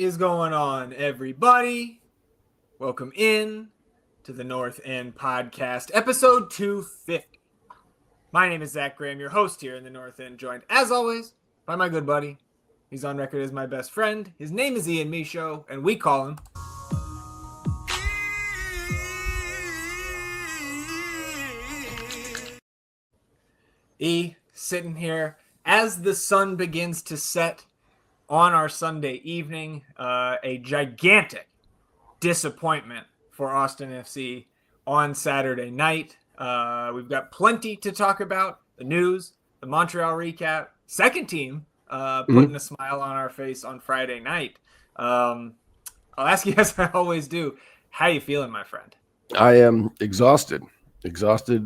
is going on, everybody? Welcome in to the North End Podcast, episode 250. My name is Zach Graham, your host here in the North End, joined, as always, by my good buddy. He's on record as my best friend. His name is Ian Michaud, and we call him... E, sitting here as the sun begins to set on our Sunday evening. A gigantic disappointment for Austin FC on Saturday night. We've got plenty to talk about. The news, the Montreal recap, second team putting a smile on our face on Friday night. I'll ask you, as I always do, how you feeling, my friend? I am exhausted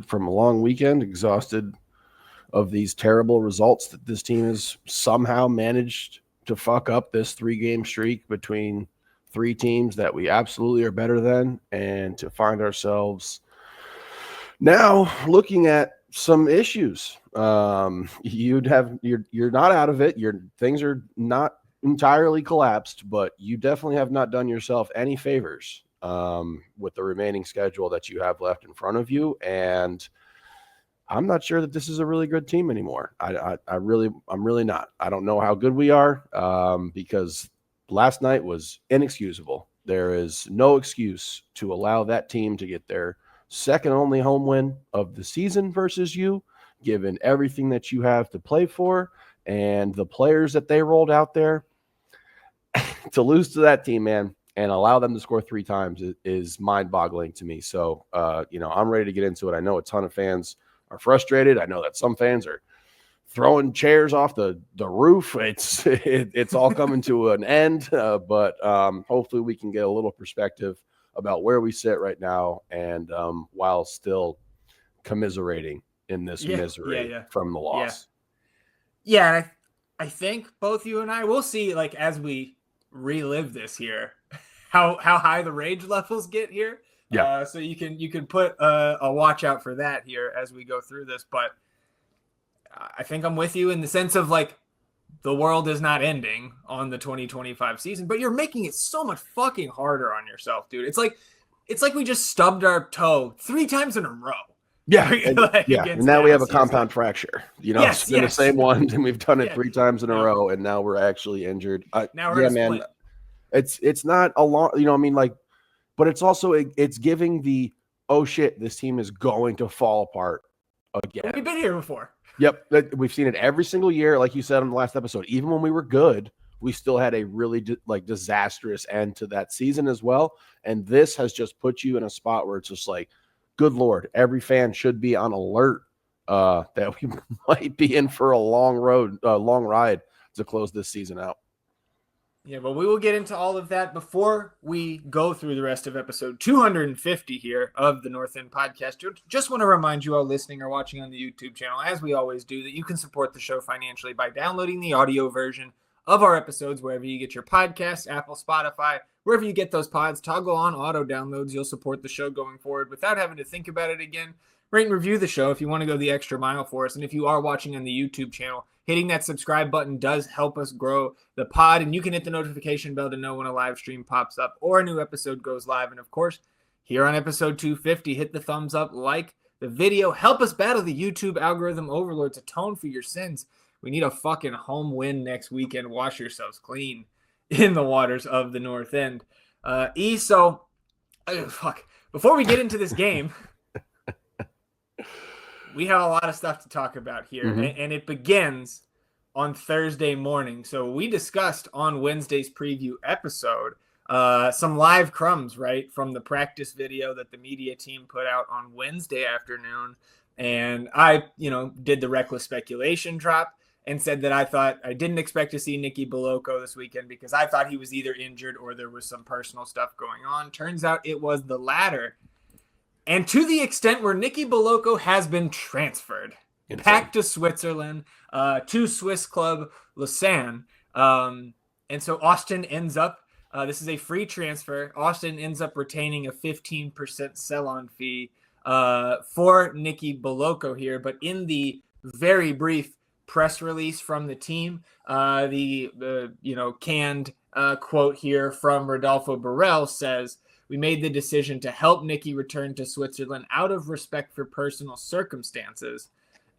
from a long weekend, exhausted of these terrible results that this team has somehow managed to fuck up this 3-game streak between three teams that we absolutely are better than, and to find ourselves now looking at some issues. You're not out of it. Things are not entirely collapsed, but you definitely have not done yourself any favors with the remaining schedule that you have left in front of you. And I'm not sure that this is a really good team anymore. I'm really not. I don't know how good we are because last night was inexcusable. There is no excuse to allow that team to get their second only home win of the season versus you, given everything that you have to play for and the players that they rolled out there. To lose to that team, man, and allow them to score 3 times is mind-boggling to me. So, I'm ready to get into it. I know a ton of fans are frustrated. I know that some fans are throwing chairs off the roof. It's all coming to an end, but hopefully we can get a little perspective about where we sit right now, and while still commiserating in this misery from the loss. Yeah, and I think both you and I will see, like, as we relive this here, how high the rage levels get here. Yeah. So you can put a watch out for that here as we go through this. But I think I'm with you in the sense of, like, the world is not ending on the 2025 season, but you're making it so much fucking harder on yourself, dude. It's like we just stubbed our toe 3 times in a row. Yeah. And now we have a compound fracture. It's been the same one, and we've done it 3 times in a row, and now we're actually injured. Now we're man. It's not a long, but it's also, it's giving the, oh shit, this team is going to fall apart again. We've been here before. Yep. We've seen it every single year. Like you said on the last episode, even when we were good, we still had a really disastrous end to that season as well. And this has just put you in a spot where it's just like, good Lord, every fan should be on alert that we might be in for a long ride to close this season out. Yeah, but we will get into all of that before we go through the rest of episode 250 here of the North End Podcast. Just want to remind you all listening or watching on the YouTube channel, as we always do, that you can support the show financially by downloading the audio version of our episodes wherever you get your podcasts, Apple, Spotify, wherever you get those pods. Toggle on auto downloads. You'll support the show going forward without having to think about it again. Rate and review the show if you want to go the extra mile for us. And if you are watching on the YouTube channel, hitting that subscribe button does help us grow the pod, and you can hit the notification bell to know when a live stream pops up or a new episode goes live. And of course, here on episode 250, hit the thumbs up, like the video, help us battle the YouTube algorithm overlords, atone for your sins. We need a fucking home win next weekend. Wash yourselves clean in the waters of the North End. Before we get into this game, we have a lot of stuff to talk about here, and it begins on Thursday morning. So we discussed on Wednesday's preview episode some live crumbs, right, from the practice video that the media team put out on Wednesday afternoon. And I, did the reckless speculation drop and said that I didn't expect to see Nicky Beloko this weekend because I thought he was either injured or there was some personal stuff going on. Turns out it was the latter. And to the extent where Nicky Beloko has been transferred back to Switzerland, to Swiss club Lausanne. And so Austin ends up, this is a free transfer. Austin ends up retaining a 15% sell-on fee for Nicky Beloko here. But in the very brief press release from the team, the canned quote here from Rodolfo Borrell says, "We made the decision to help Nicky return to Switzerland out of respect for personal circumstances,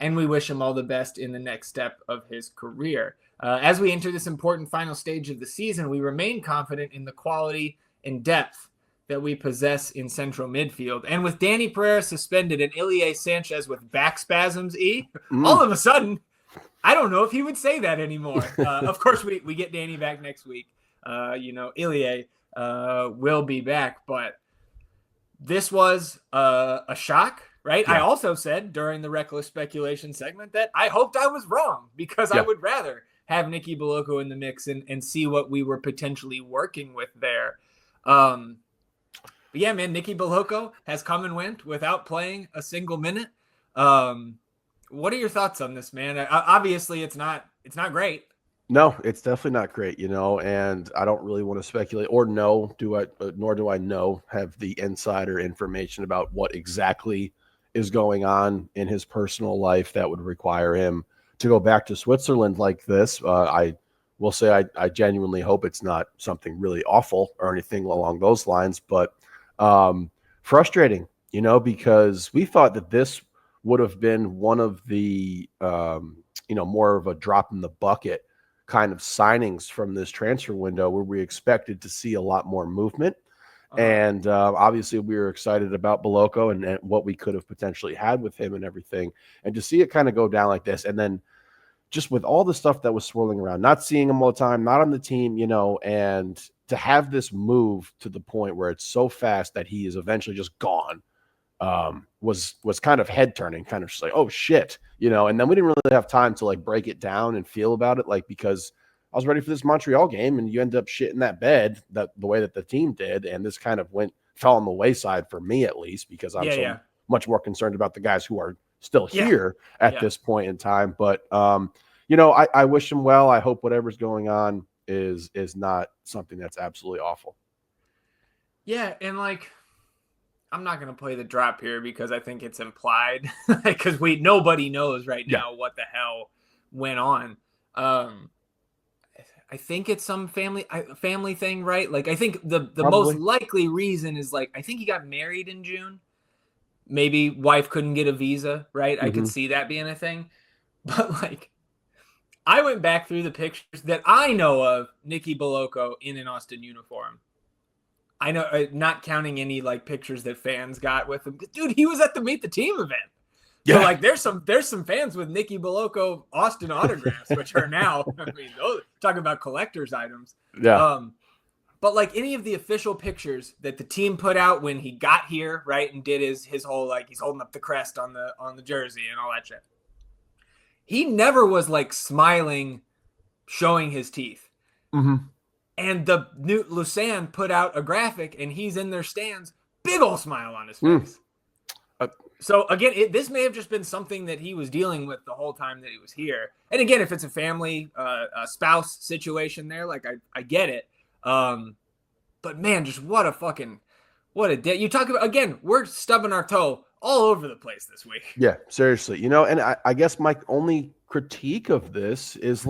and we wish him all the best in the next step of his career. As we enter this important final stage of the season, we remain confident in the quality and depth that we possess in central midfield. And with Danny Pereira suspended and Ilie Sanchez with back spasms, all of a sudden, I don't know if he would say that anymore. Of course, we get Danny back next week. Ilie will be back, but this was a shock, right? Yeah. I also said during the Reckless Speculation segment that I hoped I was wrong because I would rather have Nicky Beloko in the mix and see what we were potentially working with there. But yeah, man, Nicky Beloko has come and went without playing a single minute. What are your thoughts on this, man? Obviously, it's not great. No, it's definitely not great, and I don't really want to speculate or nor do I have the insider information about what exactly is going on in his personal life that would require him to go back to Switzerland like this. I will say I genuinely hope it's not something really awful or anything along those lines, but frustrating, because we thought that this would have been one of the, more of a drop in the bucket kind of signings from this transfer window where we expected to see a lot more movement. And obviously we were excited about Beloko and what we could have potentially had with him and everything. And to see it kind of go down like this, and then just with all the stuff that was swirling around, not seeing him all the time, not on the team, and to have this move to the point where it's so fast that he is eventually just gone, was kind of head turning, kind of just like, oh shit, and then we didn't really have time to like break it down and feel about it, like, because I was ready for this Montreal game and you end up shitting that bed the way that the team did. And this kind of fell on the wayside for me, at least, because I'm much more concerned about the guys who are still here at this point in time. But, I wish him well. I hope whatever's going on is not something that's absolutely awful. Yeah. And I'm not going to play the drop here because I think it's implied because nobody knows right now what the hell went on. I think it's some family thing, right? I think the most likely reason is I think he got married in June. Maybe wife couldn't get a visa, right? Mm-hmm. I could see that being a thing. But I went back through the pictures that I know of Nicky Beloko in an Austin uniform. I know, not counting any pictures that fans got with him. Dude, he was at the Meet the Team event. Yeah. So there's some fans with Nicky Beloko Austin autographs, which are now, talking about collector's items. Yeah. But any of the official pictures that the team put out when he got here, right, and did his whole he's holding up the crest on the jersey and all that shit. He never was smiling, showing his teeth. Mm-hmm. And the new Lucerne put out a graphic and he's in their stands, big old smile on his face. So again, this may have just been something that he was dealing with the whole time that he was here. And again, if it's a family, a spouse situation there, I get it. But man, just what a day. You talk about, again, we're stubbing our toe all over the place this week. Yeah, seriously. And I guess my only critique of this is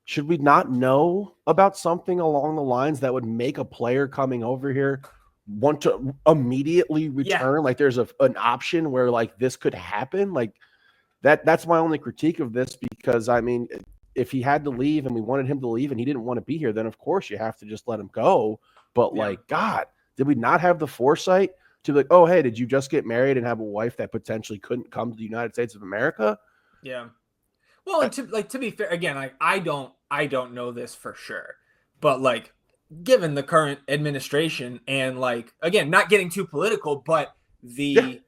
should we not know about something along the lines that would make a player coming over here want to immediately return? Yeah. There's an option where this could happen. That's my only critique of this, because if he had to leave and we wanted him to leave and he didn't want to be here, then of course you have to just let him go. But God, did we not have the foresight to be oh, hey, did you just get married and have a wife that potentially couldn't come to the United States of America? Yeah. Well, and to be fair, again, I don't know this for sure, but given the current administration and again, not getting too political, but the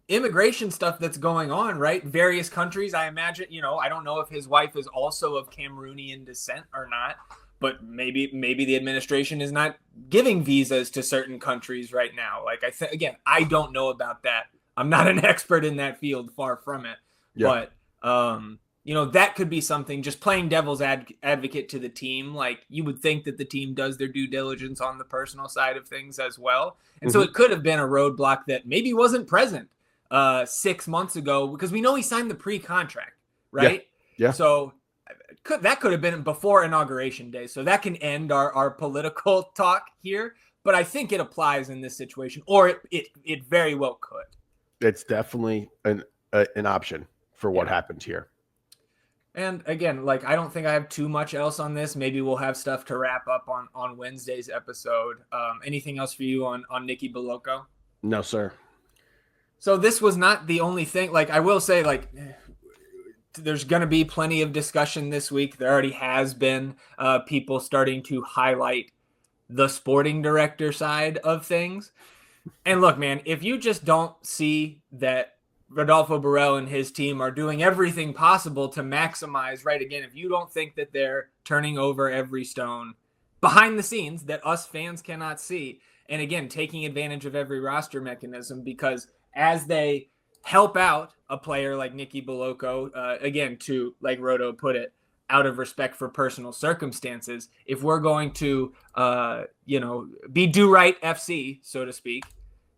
immigration stuff that's going on, right? Various countries, I imagine, I don't know if his wife is also of Cameroonian descent or not, but maybe the administration is not giving visas to certain countries right now. Again, I don't know about that. I'm not an expert in that field, far from it. Yeah. But, that could be something, just playing devil's advocate to the team. You would think that the team does their due diligence on the personal side of things as well. And so it could have been a roadblock that maybe wasn't present 6 months ago, because we know he signed the pre-contract, right? Yeah. So that could have been before Inauguration Day. So that can end our political talk here. But I think it applies in this situation, or it very well could. It's definitely an option for what happened here. And again, like, I don't think I have too much else on this. Maybe we'll have stuff to wrap up on Wednesday's episode. Anything else for you on Nicky Beloko? No, sir. So this was not the only thing. Like, I will say, like, there's going to be plenty of discussion this week. There already has been people starting to highlight the sporting director side of things. And look, man, if you just don't see that Rodolfo Borrell and his team are doing everything possible to maximize, right? Again, if you don't think that they're turning over every stone behind the scenes that us fans cannot see, and again, taking advantage of every roster mechanism, because as they help out a player like Nicky Beloko, again, to, like Rodo put it, out of respect for personal circumstances, if we're going to, be do-right FC, so to speak,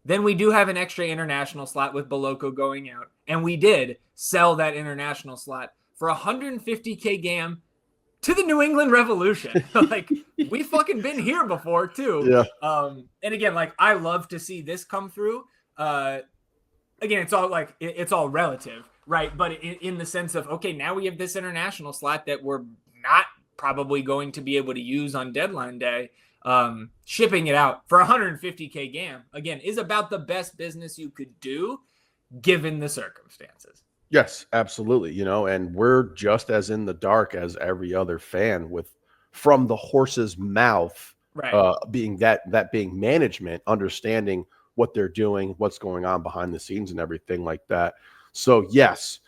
then we do have an extra international slot with Beloko going out. And we did sell that international slot for $150K GAM to the New England Revolution. Like, we fucking been here before too. Yeah. And again, like, I love to see this come through. Again, it's all relative, right? But in the sense of, okay, now we have this international slot that we're not probably going to be able to use on deadline day. Shipping it out for $150K GAM, again, is about the best business you could do given the circumstances. Yes, absolutely. And we're just as in the dark as every other fan from the horse's mouth, right? Being being management, understanding what they're doing, what's going on behind the scenes and everything like that. So yes,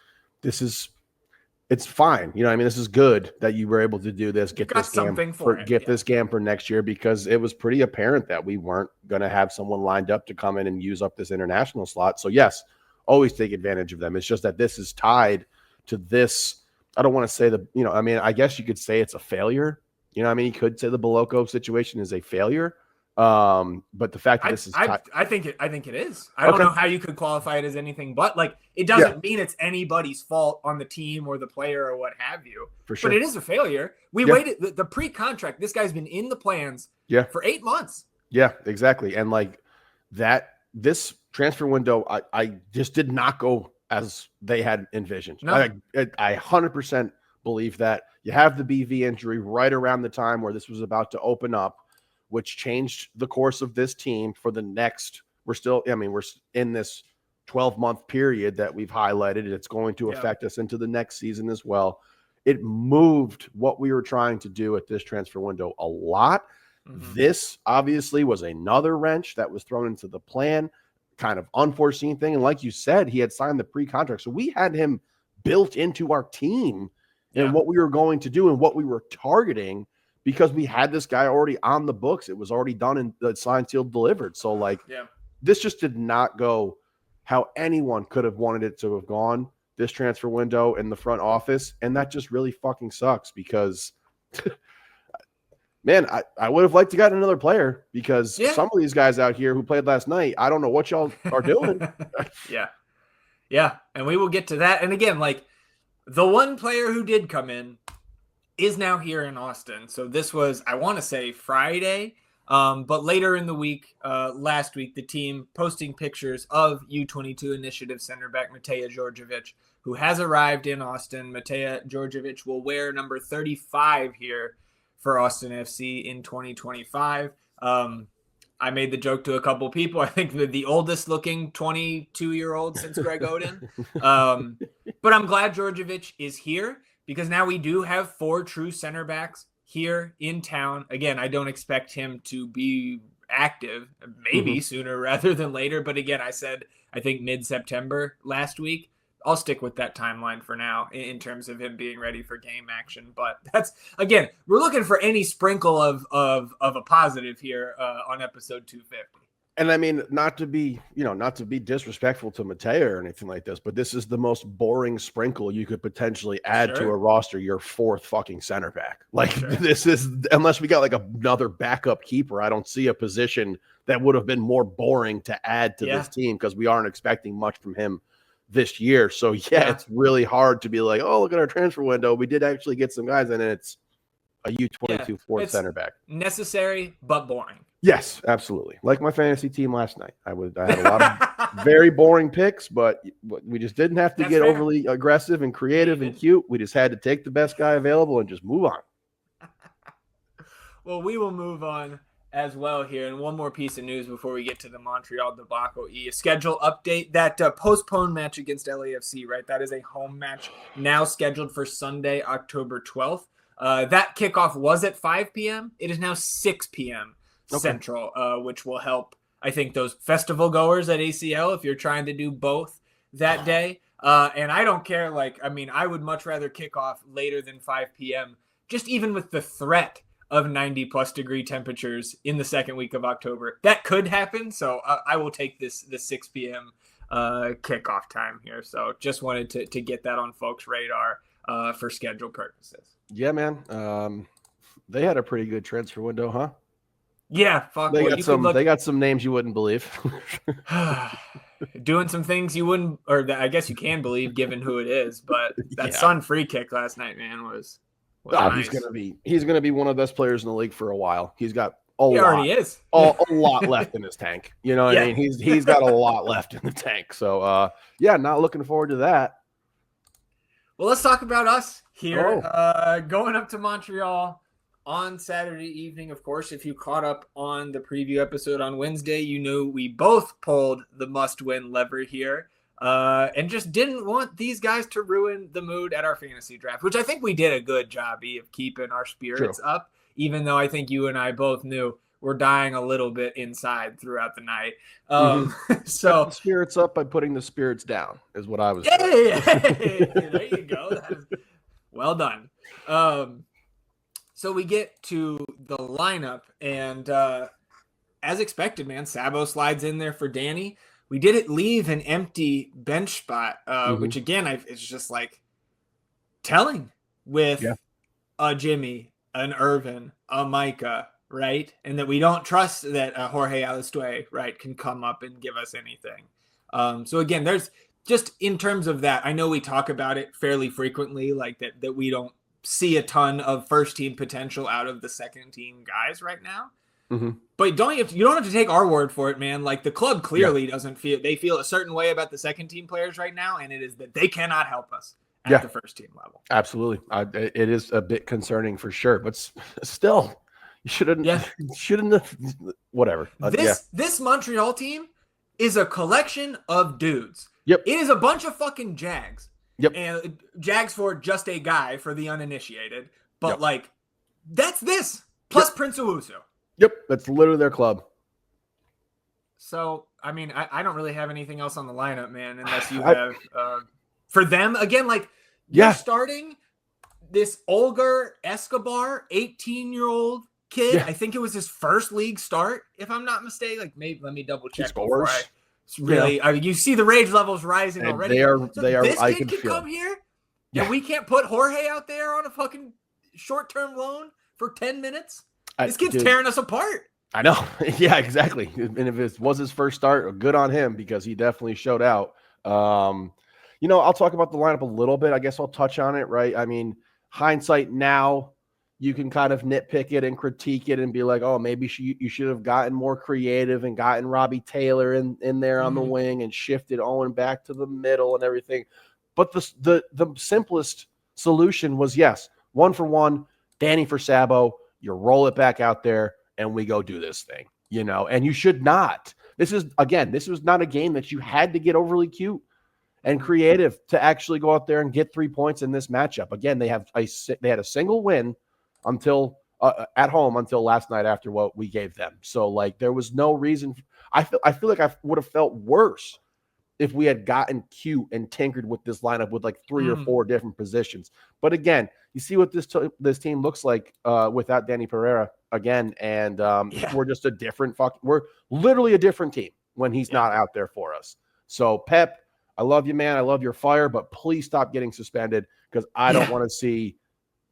it's fine. This is good that you were able to do this, get this GAM for next year, because it was pretty apparent that we weren't going to have someone lined up to come in and use up this international slot. So yes, always take advantage of them. It's just that this is tied to this. I don't want to say I guess you could say it's a failure. You could say the Beloko situation is a failure. But the fact that this is I think it is. I don't know how you could qualify it as anything but. Like, it doesn't mean it's anybody's fault on the team or the player or what have you. For sure. But it is a failure. We waited the pre-contract. This guy's been in the plans for 8 months. Yeah, exactly. And like this transfer window, I just did not go as they had envisioned. No. I 100% believe that. You have the BV injury right around the time where this was about to open up, which changed the course of this team for the next. We're in this 12-month period that we've highlighted. It's going to affect us into the next season as well. It moved what we were trying to do at this transfer window a lot. Mm-hmm. This obviously was another wrench that was thrown into the plan, kind of unforeseen thing. And like you said, he had signed the pre-contract. So we had him built into our team and what we were going to do and what we were targeting, because we had this guy already on the books. It was already done and signed, sealed, delivered. So this just did not go how anyone could have wanted it to have gone, this transfer window in the front office. And that just really fucking sucks, because man, I would have liked to get another player, because some of these guys out here who played last night, I don't know what y'all are doing. Yeah. And we will get to that. And again, like, the one player who did come in is now here in Austin. So this was, I want to say, Friday, but later in the week, last week, the team posting pictures of U22 initiative center back Mateja Djordjevic, who has arrived in Austin. Mateja Djordjevic will wear number 35 here for Austin FC in 2025. I made the joke to a couple people. I think the oldest looking 22-year-old since Greg Oden. But I'm glad Djordjevic is here, because now we do have 4 true center backs here in town. Again, I don't expect him to be active, maybe sooner rather than later. But again, I said, I think mid-September last week. I'll stick with that timeline for now in terms of him being ready for game action. But that's, again, we're looking for any sprinkle of a positive here on episode 250. And I mean, not to be disrespectful to Mateja or anything like this, but this is the most boring sprinkle you could potentially add to a roster. Your 4th fucking center back. Like this is, unless we got like another backup keeper, I don't see a position that would have been more boring to add to this team, because we aren't expecting much from him this year. So yeah, it's really hard to be like, oh, look at our transfer window. We did actually get some guys, and it's a U22 fourth center back. Necessary but boring. Yes, absolutely. Like my fantasy team last night. I had a lot of very boring picks, but we just didn't have to get overly aggressive and creative and cute. We just had to take the best guy available and just move on. Well, we will move on as well here. And one more piece of news before we get to the Montreal debacle. A schedule update. That postponed match against LAFC, right? That is a home match now scheduled for Sunday, October 12th. That kickoff was at 5 p.m. It is now 6 p.m. Central, which will help, I think, those festival goers at ACL if you're trying to do both that day. And I don't care. I would much rather kick off later than 5 p.m. just even with the threat of 90 plus degree temperatures in the second week of October. That could happen. So I will take the 6 p.m. Kickoff time here. So just wanted to get that on folks' radar for schedule purposes. Yeah, man. They had a pretty good transfer window, huh? Yeah, fuck. They got some names you wouldn't believe. Doing some things you wouldn't, or that I guess you can believe given who it is. But that Sun free kick last night, man, was nice. He's gonna be one of the best players in the league for a while. He's got a lot left in his tank. You know what I mean? He's got a lot left in the tank. So not looking forward to that. Well, let's talk about us here. Going up to Montreal on Saturday evening. Of course, if you caught up on the preview episode on Wednesday, you knew we both pulled the must-win lever here and just didn't want these guys to ruin the mood at our fantasy draft, which I think we did a good job of keeping our spirits up, even though I think you and I both knew we're dying a little bit inside throughout the night. So the spirits up by putting the spirits down is what I was doing. There you go. Well done. So we get to the lineup, and as expected, man, Sabo slides in there for Danny. We didn't leave an empty bench spot, which again, it's just like telling with a Jimmy, an Irvin, a Micah, right? And that we don't trust that Jorge Alistue, right, can come up and give us anything. So again, there's just in terms of that, I know we talk about it fairly frequently, like that we don't see a ton of first team potential out of the second team guys right now. But you don't have to take our word for it, man. Like the club clearly doesn't feel a certain way about the second team players right now, and it is that they cannot help us at the first team level. Absolutely. It is a bit concerning for sure, but still you shouldn't whatever. This Montreal team is a collection of dudes. Yep. It is a bunch of fucking Jags. Yep. And Jags for just a guy for the uninitiated. But that's this. Plus Prince Owusu. Yep. That's literally their club. So, I mean, I don't really have anything else on the lineup, man, unless you have for them, again, you're starting this Olger Escobar, 18-year-old kid. Yeah. I think it was his first league start, if I'm not mistaken. Maybe let me double check. It's really, I mean, you see the rage levels rising already. They are. This I kid can feel come here, and we can't put Jorge out there on a fucking short-term loan for 10 minutes. This kid's tearing us apart. I know. Yeah, exactly. And if it was his first start, good on him because he definitely showed out. I'll talk about the lineup a little bit. I guess I'll touch on it, right? I mean, hindsight now, you can kind of nitpick it and critique it and be like, oh, maybe you should have gotten more creative and gotten Robbie Taylor in there on the wing and shifted Owen back to the middle and everything. But the simplest solution was, 1-for-1, Danny for Sabo, you roll it back out there and we go do this thing, and you should not. This was not a game that you had to get overly cute and creative to actually go out there and get 3 points in this matchup. Again, they had a single win until at home until last night after what we gave them. So there was no reason. I feel like I would have felt worse if we had gotten cute and tinkered with this lineup with 3 or 4 different positions. But again, you see what this team looks like without Danny Pereira again, and we're just a different we're literally a different team when he's not out there for us. So Pep, I love you, man. I love your fire, but please stop getting suspended because I don't want to see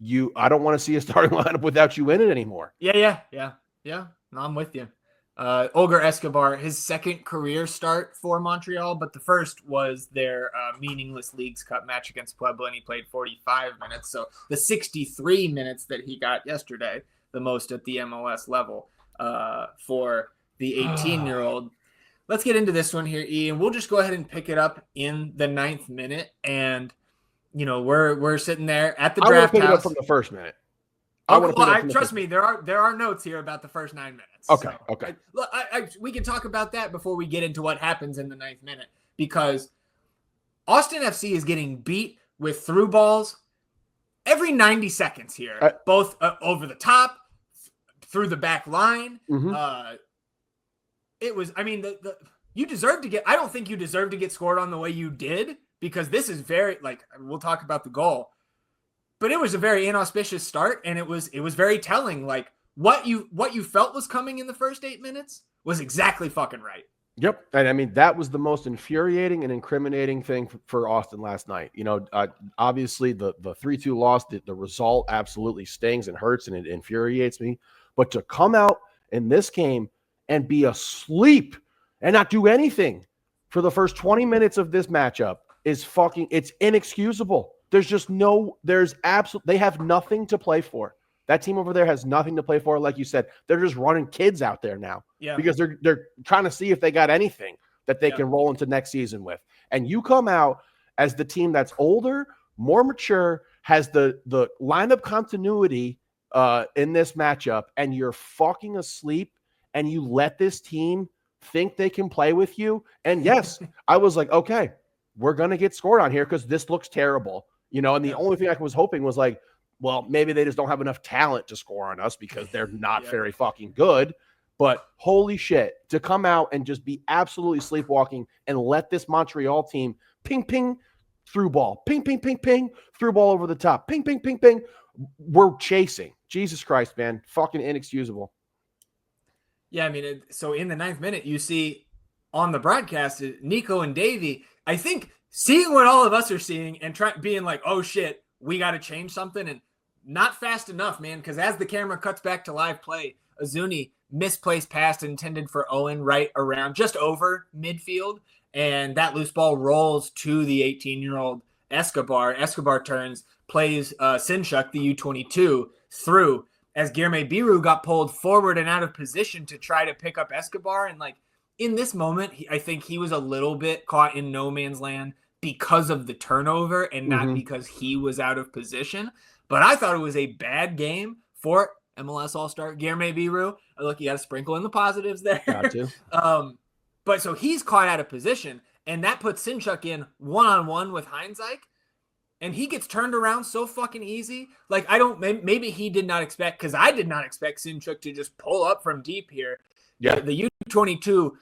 you. I don't want to see a starting lineup without you in it anymore. Yeah. No, I'm with you. Olger Escobar, his second career start for Montreal, but the first was their meaningless Leagues Cup match against Puebla, and he played 45 minutes. So the 63 minutes that he got yesterday, the most at the MLS level for the 18-year-old. Let's get into this one here, Ian. We'll just go ahead and pick it up in the 9th minute, and we're sitting there at the draft house. I want to pick it up from the first minute. Trust me, there are notes here about the first 9 minutes. Okay, so, okay. We can talk about that before we get into what happens in the 9th minute, because Austin FC is getting beat with through balls every 90 seconds here, both over the top, through the back line. Mm-hmm. It was, you deserve to get. I don't think you deserve to get scored on the way you did, because this is very, we'll talk about the goal. But it was a very inauspicious start, and it was very telling. Like, what you felt was coming in the first 8 minutes was exactly fucking right. Yep. And that was the most infuriating and incriminating thing for Austin last night. Obviously the 3-2 loss, the result absolutely stings and hurts, and it infuriates me. But to come out in this game and be asleep and not do anything for the first 20 minutes of this matchup it's inexcusable. They have nothing to play for. That team over there has nothing to play for. Like you said, they're just running kids out there now because they're trying to see if they got anything that they can roll into next season with. And you come out as the team that's older, more mature, has the lineup continuity in this matchup, and you're fucking asleep, and you let this team think they can play with you. And yes, I was like, okay, we're going to get scored on here because this looks terrible. And the only thing I was hoping was like, well, maybe they just don't have enough talent to score on us because they're not very fucking good. But holy shit, to come out and just be absolutely sleepwalking and let this Montreal team ping, ping, through ball, ping, ping, ping, ping, through ball over the top, ping, ping, ping, ping. We're chasing. Jesus Christ, man. Fucking inexcusable. Yeah, so in the 9th minute, you see on the broadcast, Nico and Davey, I think, seeing what all of us are seeing and being like, oh shit, we got to change something, and not fast enough, man, because as the camera cuts back to live play, Azuni misplaced pass intended for Owen right around just over midfield, and that loose ball rolls to the 18-year-old Escobar. Escobar turns, plays Sinchuk, the U22, through, as Guilherme Biru got pulled forward and out of position to try to pick up Escobar. And in this moment, I think he was a little bit caught in no man's land because of the turnover and not because he was out of position. But I thought it was a bad game for MLS All-Star Guilherme Biru. Look, you got to sprinkle in the positives there. Got to. But so he's caught out of position, and that puts Sinchuk in one-on-one with Heinzike, and he gets turned around so fucking easy. Maybe he did not expect, because I did not expect Sinchuk to just pull up from deep here. Yeah. The U22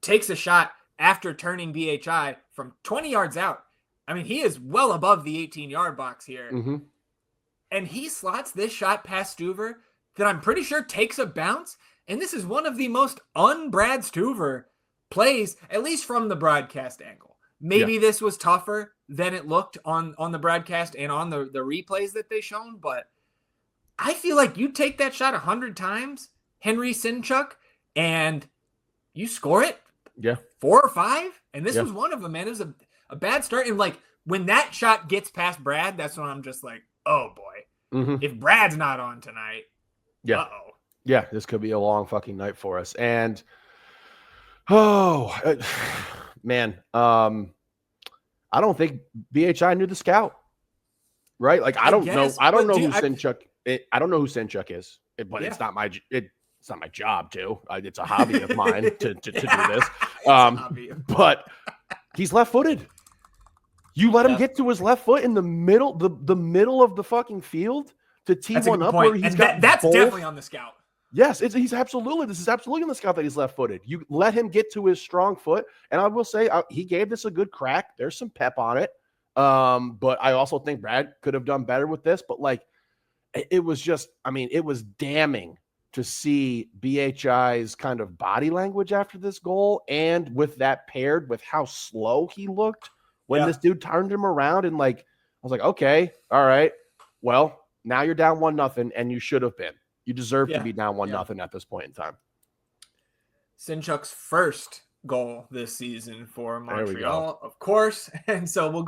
takes a shot after turning BHI from 20 yards out. He is well above the 18-yard box here. Mm-hmm. And he slots this shot past Stuver that I'm pretty sure takes a bounce. And this is one of the most un-Brad Stuver plays, at least from the broadcast angle. Maybe this was tougher than it looked on the broadcast and on the replays that they shown. But I feel like you take that shot 100 times, Henry Sinchuk, and you score it 4 or 5. And this was one of them, man. It was a bad start. And when that shot gets past Brad, that's when I'm just like, oh boy. Mm-hmm. If Brad's not on tonight, uh-oh. Yeah, this could be a long fucking night for us. And man, I don't think BHI knew the scout, right? I don't know who Sinchuk is, but it's not my job to. It's a hobby of mine to do this. But he's left-footed. You let him get to his left foot in the middle, the middle of the fucking field to tee one up where he's got that's both. Definitely on the scout. Yes, this is absolutely on the scout that he's left-footed. You let him get to his strong foot, and I will say he gave this a good crack. There's some pep on it, but I also think Brad could have done better with this. But it was just, it was damning to see BHI's kind of body language after this goal, and with that paired with how slow he looked when this dude turned him around, and I was like, okay, all right, well, now you're down 1-0, and you should have been. You deserve to be down 1-0 at this point in time. Sinchuk's first goal this season for There we Montreal, of course. And so we'll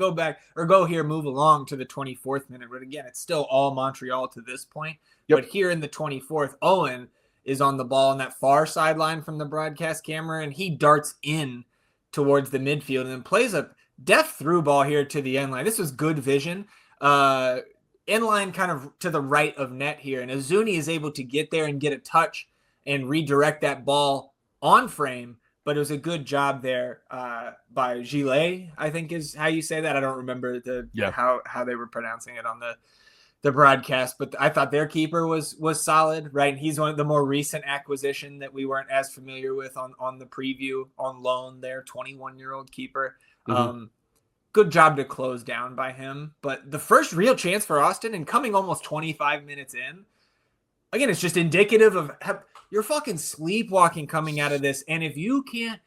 move along to the 24th minute. But again, it's still all Montreal to this point. Yep. But here in the 24th, Owen is on the ball on that far sideline from the broadcast camera, and he darts in towards the midfield and then plays a deft through ball here to the end line. This was good vision. In line kind of to the right of net here. And Azuni is able to get there and get a touch and redirect that ball on frame. But it was a good job there by Gillet, I think is how you say that. I don't remember how they were pronouncing it on the broadcast, but I thought their keeper was solid, right? He's one of the more recent acquisition that we weren't as familiar with on the preview on loan there, 21-year-old keeper. Mm-hmm. Good job to close down by him. But the first real chance for Austin, and coming almost 25 minutes in, again, it's just indicative of you're fucking sleepwalking coming out of this. And if you can't,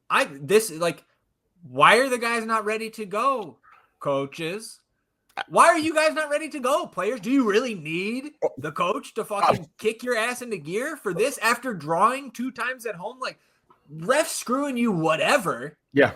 why are the guys not ready to go, coaches? Why are you guys not ready to go, players? Do you really need the coach to fucking kick your ass into gear for this after drawing 2 times at home? Like, ref screwing you, whatever. Yeah.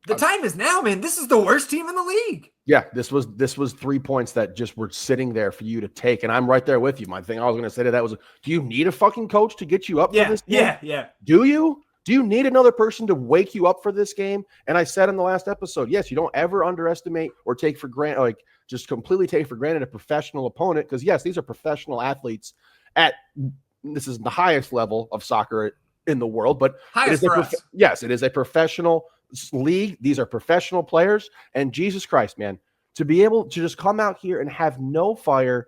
The time is now, man. This is the worst team in the league. Yeah, this was 3 points that just were sitting there for you to take, and I'm right there with you. My thing I was going to say to that was, do you need a fucking coach to get you up for this game? Yeah. Do you? Do you need another person to wake you up for this game? And I said in the last episode, yes, you don't ever underestimate or take for granted, like just completely take for granted a professional opponent, because yes, these are professional athletes this is the highest level of soccer in the world, but highest for us. Yes, it is a professional league. These are professional players, and Jesus Christ, man, to be able to just come out here and have no fire,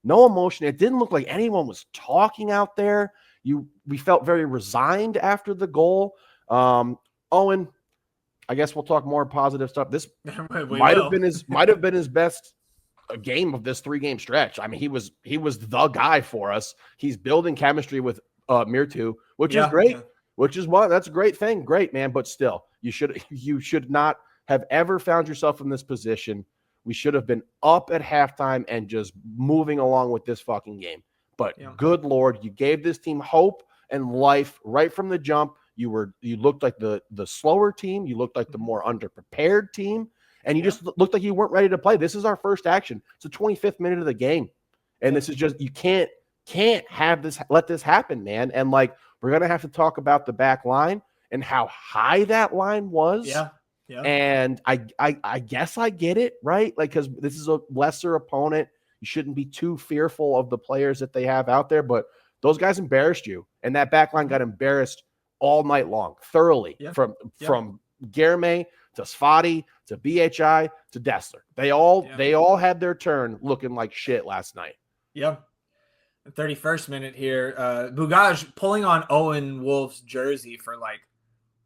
no emotion. It didn't look like anyone was talking out there. We felt very resigned after the goal. Owen, I guess we'll talk more positive stuff. This might have been his best game of this 3-game stretch. I mean, he was the guy for us. He's building chemistry with Mirtu, which is great. Yeah. Which is that's a great thing. Great, man. But still, you should not have ever found yourself in this position. We should have been up at halftime and just moving along with this fucking game. But good Lord, you gave this team hope and life right from the jump. You looked like the slower team. You looked like the more underprepared team. And you just looked like you weren't ready to play. This is our first action. It's the 25th minute of the game. And this is just, you can't let this happen, man. And like, we're going to have to talk about the back line and how high that line was. Yeah. And I guess I get it, right? Like, because this is a lesser opponent. You shouldn't be too fearful of the players that they have out there, but those guys embarrassed you. And that back line got embarrassed all night long, thoroughly, from Guerme to Sfati to BHI to Dessler. They all had their turn looking like shit last night. Yeah. 31st minute here. Bugaj pulling on Owen Wolf's jersey for like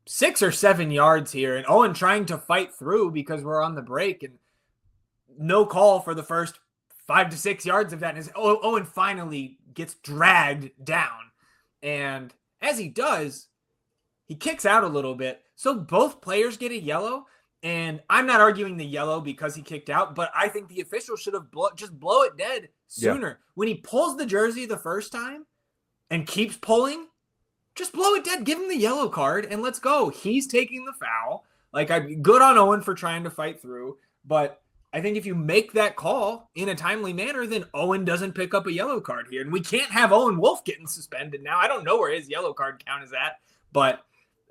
6 or 7 yards here, and Owen trying to fight through because we're on the break, and no call for the first 5 to 6 yards of that. And Owen finally gets dragged down, and as he does, he kicks out a little bit. So both players get a yellow, and I'm not arguing the yellow because he kicked out, but I think the official should have just blow it dead sooner. Yeah. When he pulls the jersey the first time and keeps pulling, just blow it dead. Give him the yellow card and let's go. He's taking the foul. Like, I'm good on Owen for trying to fight through, but I think if you make that call in a timely manner, then Owen doesn't pick up a yellow card here, and we can't have Owen Wolf getting suspended now. I don't know where his yellow card count is at, but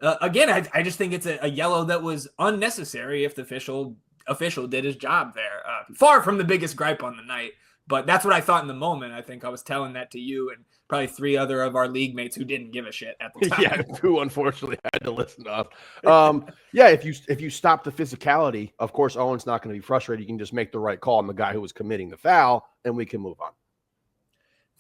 again, I just think it's a yellow that was unnecessary if the official did his job there. Far from the biggest gripe on the night, but that's what I thought in the moment. I think I was telling that to you and probably 3 other of our league mates who didn't give a shit at the time. Yeah, who unfortunately had to listen to us. If you stop the physicality, of course, Owen's not going to be frustrated. You can just make the right call on the guy who was committing the foul, and we can move on.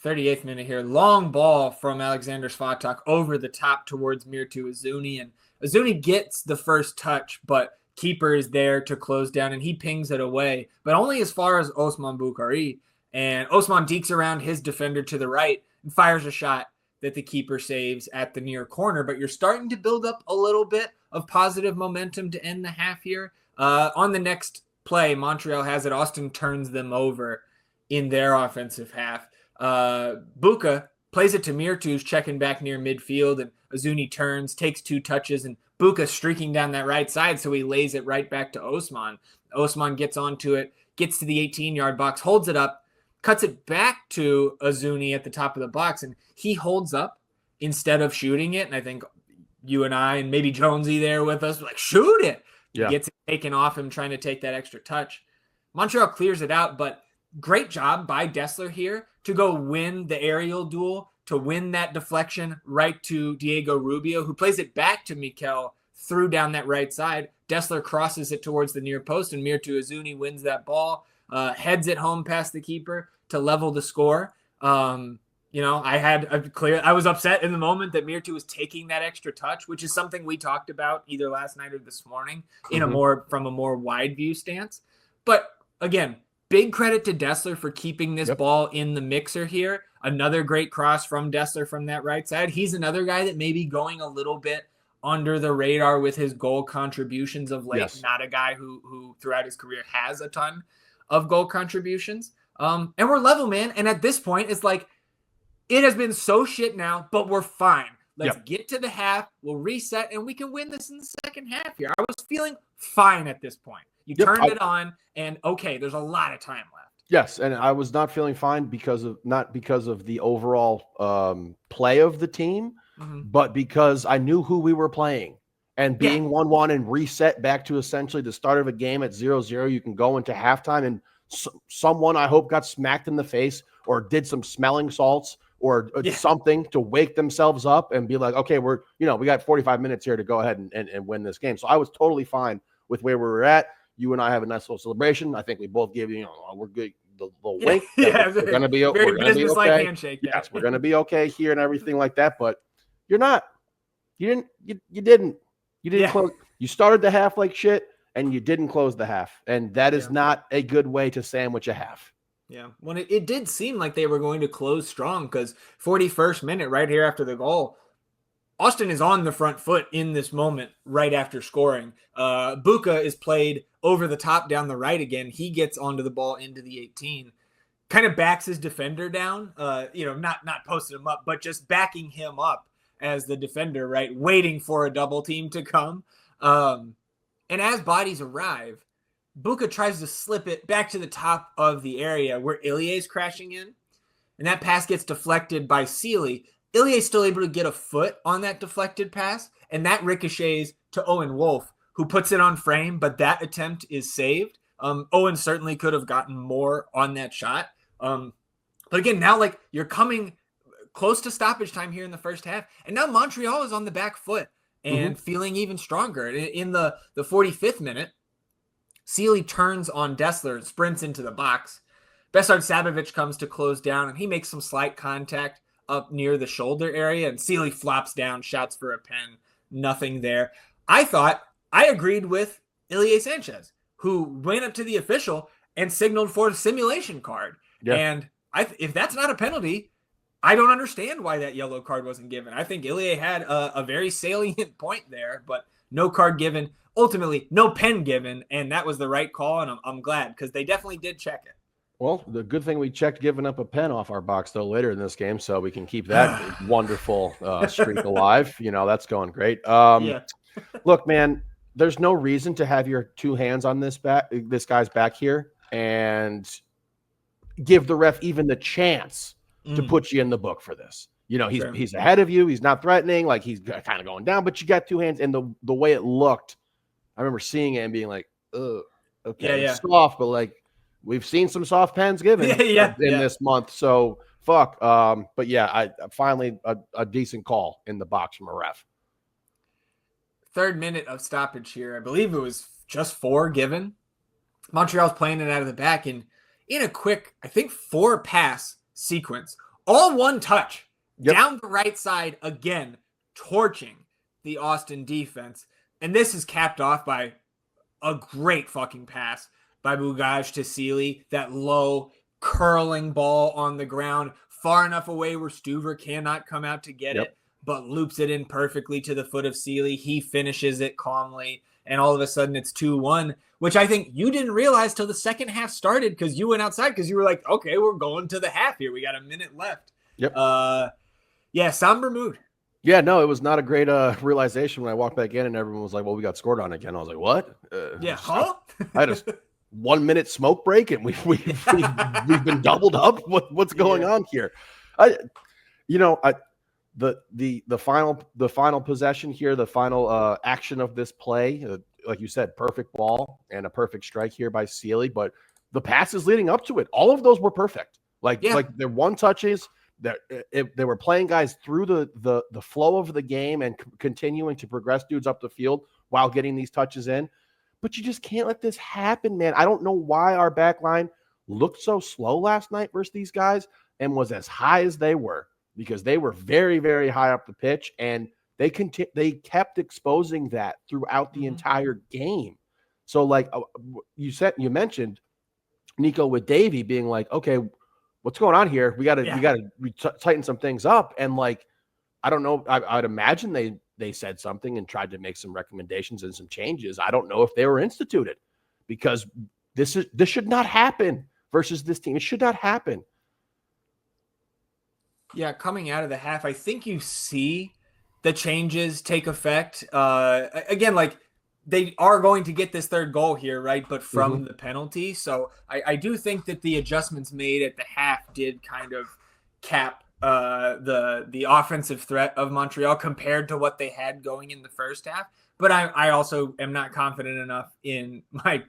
38th minute here. Long ball from Alexander Svatak over the top towards Mirtu Azuni. And Azuni gets the first touch, but keeper is there to close down, and he pings it away, but only as far as Osman Bukhari. And Osman dekes around his defender to the right and fires a shot that the keeper saves at the near corner. But you're starting to build up a little bit of positive momentum to end the half here. On the next play, Montreal has it. Austin turns them over in their offensive half. Buka plays it to Mirtu, who's checking back near midfield, and Azuni turns, takes 2 touches, and Buka streaking down that right side, so he lays it right back to Osman. Osman gets onto it, gets to the 18-yard box, holds it up, cuts it back to Azuni at the top of the box, and he holds up instead of shooting it. And I think you and I and maybe Jonesy there with us were like, shoot it. Yeah. Gets it taken off him trying to take that extra touch. Montreal clears it out, but great job by Dessler here to go win the aerial duel, to win that deflection right to Diego Rubio, who plays it back to Mikel through down that right side. Dessler crosses it towards the near post, and Mirtu Azuni wins that ball, heads it home past the keeper to level the score. I was upset in the moment that Mirtu was taking that extra touch, which is something we talked about either last night or this morning from a more wide view stance. But again, big credit to Dessler for keeping this ball in the mixer here. Another great cross from Dessler from that right side. He's another guy that may be going a little bit under the radar with his goal contributions of late. Yes. Not a guy who throughout his career has a ton of goal contributions. And we're level, man. And at this point, it's like, it has been so shit now, but we're fine. Let's get to the half. We'll reset, and we can win this in the second half here. I was feeling fine at this point. You turned it on, and okay, there's a lot of time left. Yes, and I was not feeling fine not because of the overall play of the team, but because I knew who we were playing. And being 1-1 and reset back to essentially the start of a game at 0-0, you can go into halftime, and someone, I hope, got smacked in the face or did some smelling salts or something to wake themselves up and be like, okay, we got 45 minutes here to go ahead and win this game. So I was totally fine with where we were at. You and I have a nice little celebration. I think we both gave we're good, the little wink. We're going to be okay. Handshake. Yes, we're going to be okay here and everything like that. But you're not. You didn't close. You started the half like shit, and you didn't close the half. And that is not a good way to sandwich a half. Yeah, when it did seem like they were going to close strong, because 41st minute right here after the goal, Austin is on the front foot in this moment right after scoring. Buka is played over the top down the right again. He gets onto the ball into the 18, kind of backs his defender down, not posting him up, but just backing him up as the defender, right, waiting for a double team to come. And as bodies arrive, Buka tries to slip it back to the top of the area where Ilie's crashing in, and that pass gets deflected by Sealy. Ilie's still able to get a foot on that deflected pass, and that ricochets to Owen Wolf, who puts it on frame, but that attempt is saved. Owen certainly could have gotten more on that shot. But again, now you're coming close to stoppage time here in the first half, and now Montreal is on the back foot and feeling even stronger. In the 45th minute, Sealy turns on Dessler and sprints into the box. Besard Sabovic comes to close down, and he makes some slight contact up near the shoulder area, and Sealy flops down, shouts for a pen. Nothing there. I agreed with Ilie Sanchez, who went up to the official and signaled for a simulation card. Yeah. And if that's not a penalty, I don't understand why that yellow card wasn't given. I think Ilie had a very salient point there, but no card given. Ultimately, no pen given, and that was the right call, and I'm glad, because they definitely did check it. Well, the good thing we checked giving up a pen off our box, though, later in this game, so we can keep that wonderful streak alive. That's going great. Look, man, there's no reason to have your two hands on this guy's back here and give the ref even the chance to put you in the book for this. He's ahead of you. He's not threatening. He's kind of going down, but you got two hands. And the way it looked, I remember seeing it and being like, "Oh, okay, it's soft," but we've seen some soft pens given in this month. So fuck. But yeah, I finally a decent call in the box from a ref. 3rd minute of stoppage here. I believe it was just 4 given. Montreal's playing it out of the back, and in a quick, I think 4 pass sequence, all one touch down the right side again, torching the Austin defense. And this is capped off by a great fucking pass by Bugaj to Sealy. That low curling ball on the ground, far enough away where Stuver cannot come out to get it, but loops it in perfectly to the foot of Sealy. He finishes it calmly, and all of a sudden it's 2-1, which I think you didn't realize till the second half started, because you went outside because you were like, okay, we're going to the half here. We got a minute left. Yeah, somber mood. Yeah, no, it was not a great realization when I walked back in and everyone was like, well, we got scored on again. I was like, what? Yeah, huh? I had a 1 minute smoke break and we've been doubled up. What's going on here? The final possession here, the final action of this play, like you said, perfect ball and a perfect strike here by Sealy, but the passes leading up to it, all of those were perfect. Like they're one touches. They were playing guys through the flow of the game and continuing to progress dudes up the field while getting these touches in. But you just can't let this happen, man. I don't know why our back line looked so slow last night versus these guys and was as high as they were, because they were very, very high up the pitch, and they kept exposing that throughout the entire game. So, like you mentioned, Nico, with Davey being like, okay, what's going on here? We got to tighten some things up. And like, I don't know. I'd imagine they said something and tried to make some recommendations and some changes. I don't know if they were instituted, because this should not happen versus this team. It should not happen. Yeah, coming out of the half, I think you see the changes take effect. Again, like, they are going to get this third goal here, right? But from the penalty. So I do think that the adjustments made at the half did kind of cap the offensive threat of Montreal compared to what they had going in the first half. But I also am not confident enough in my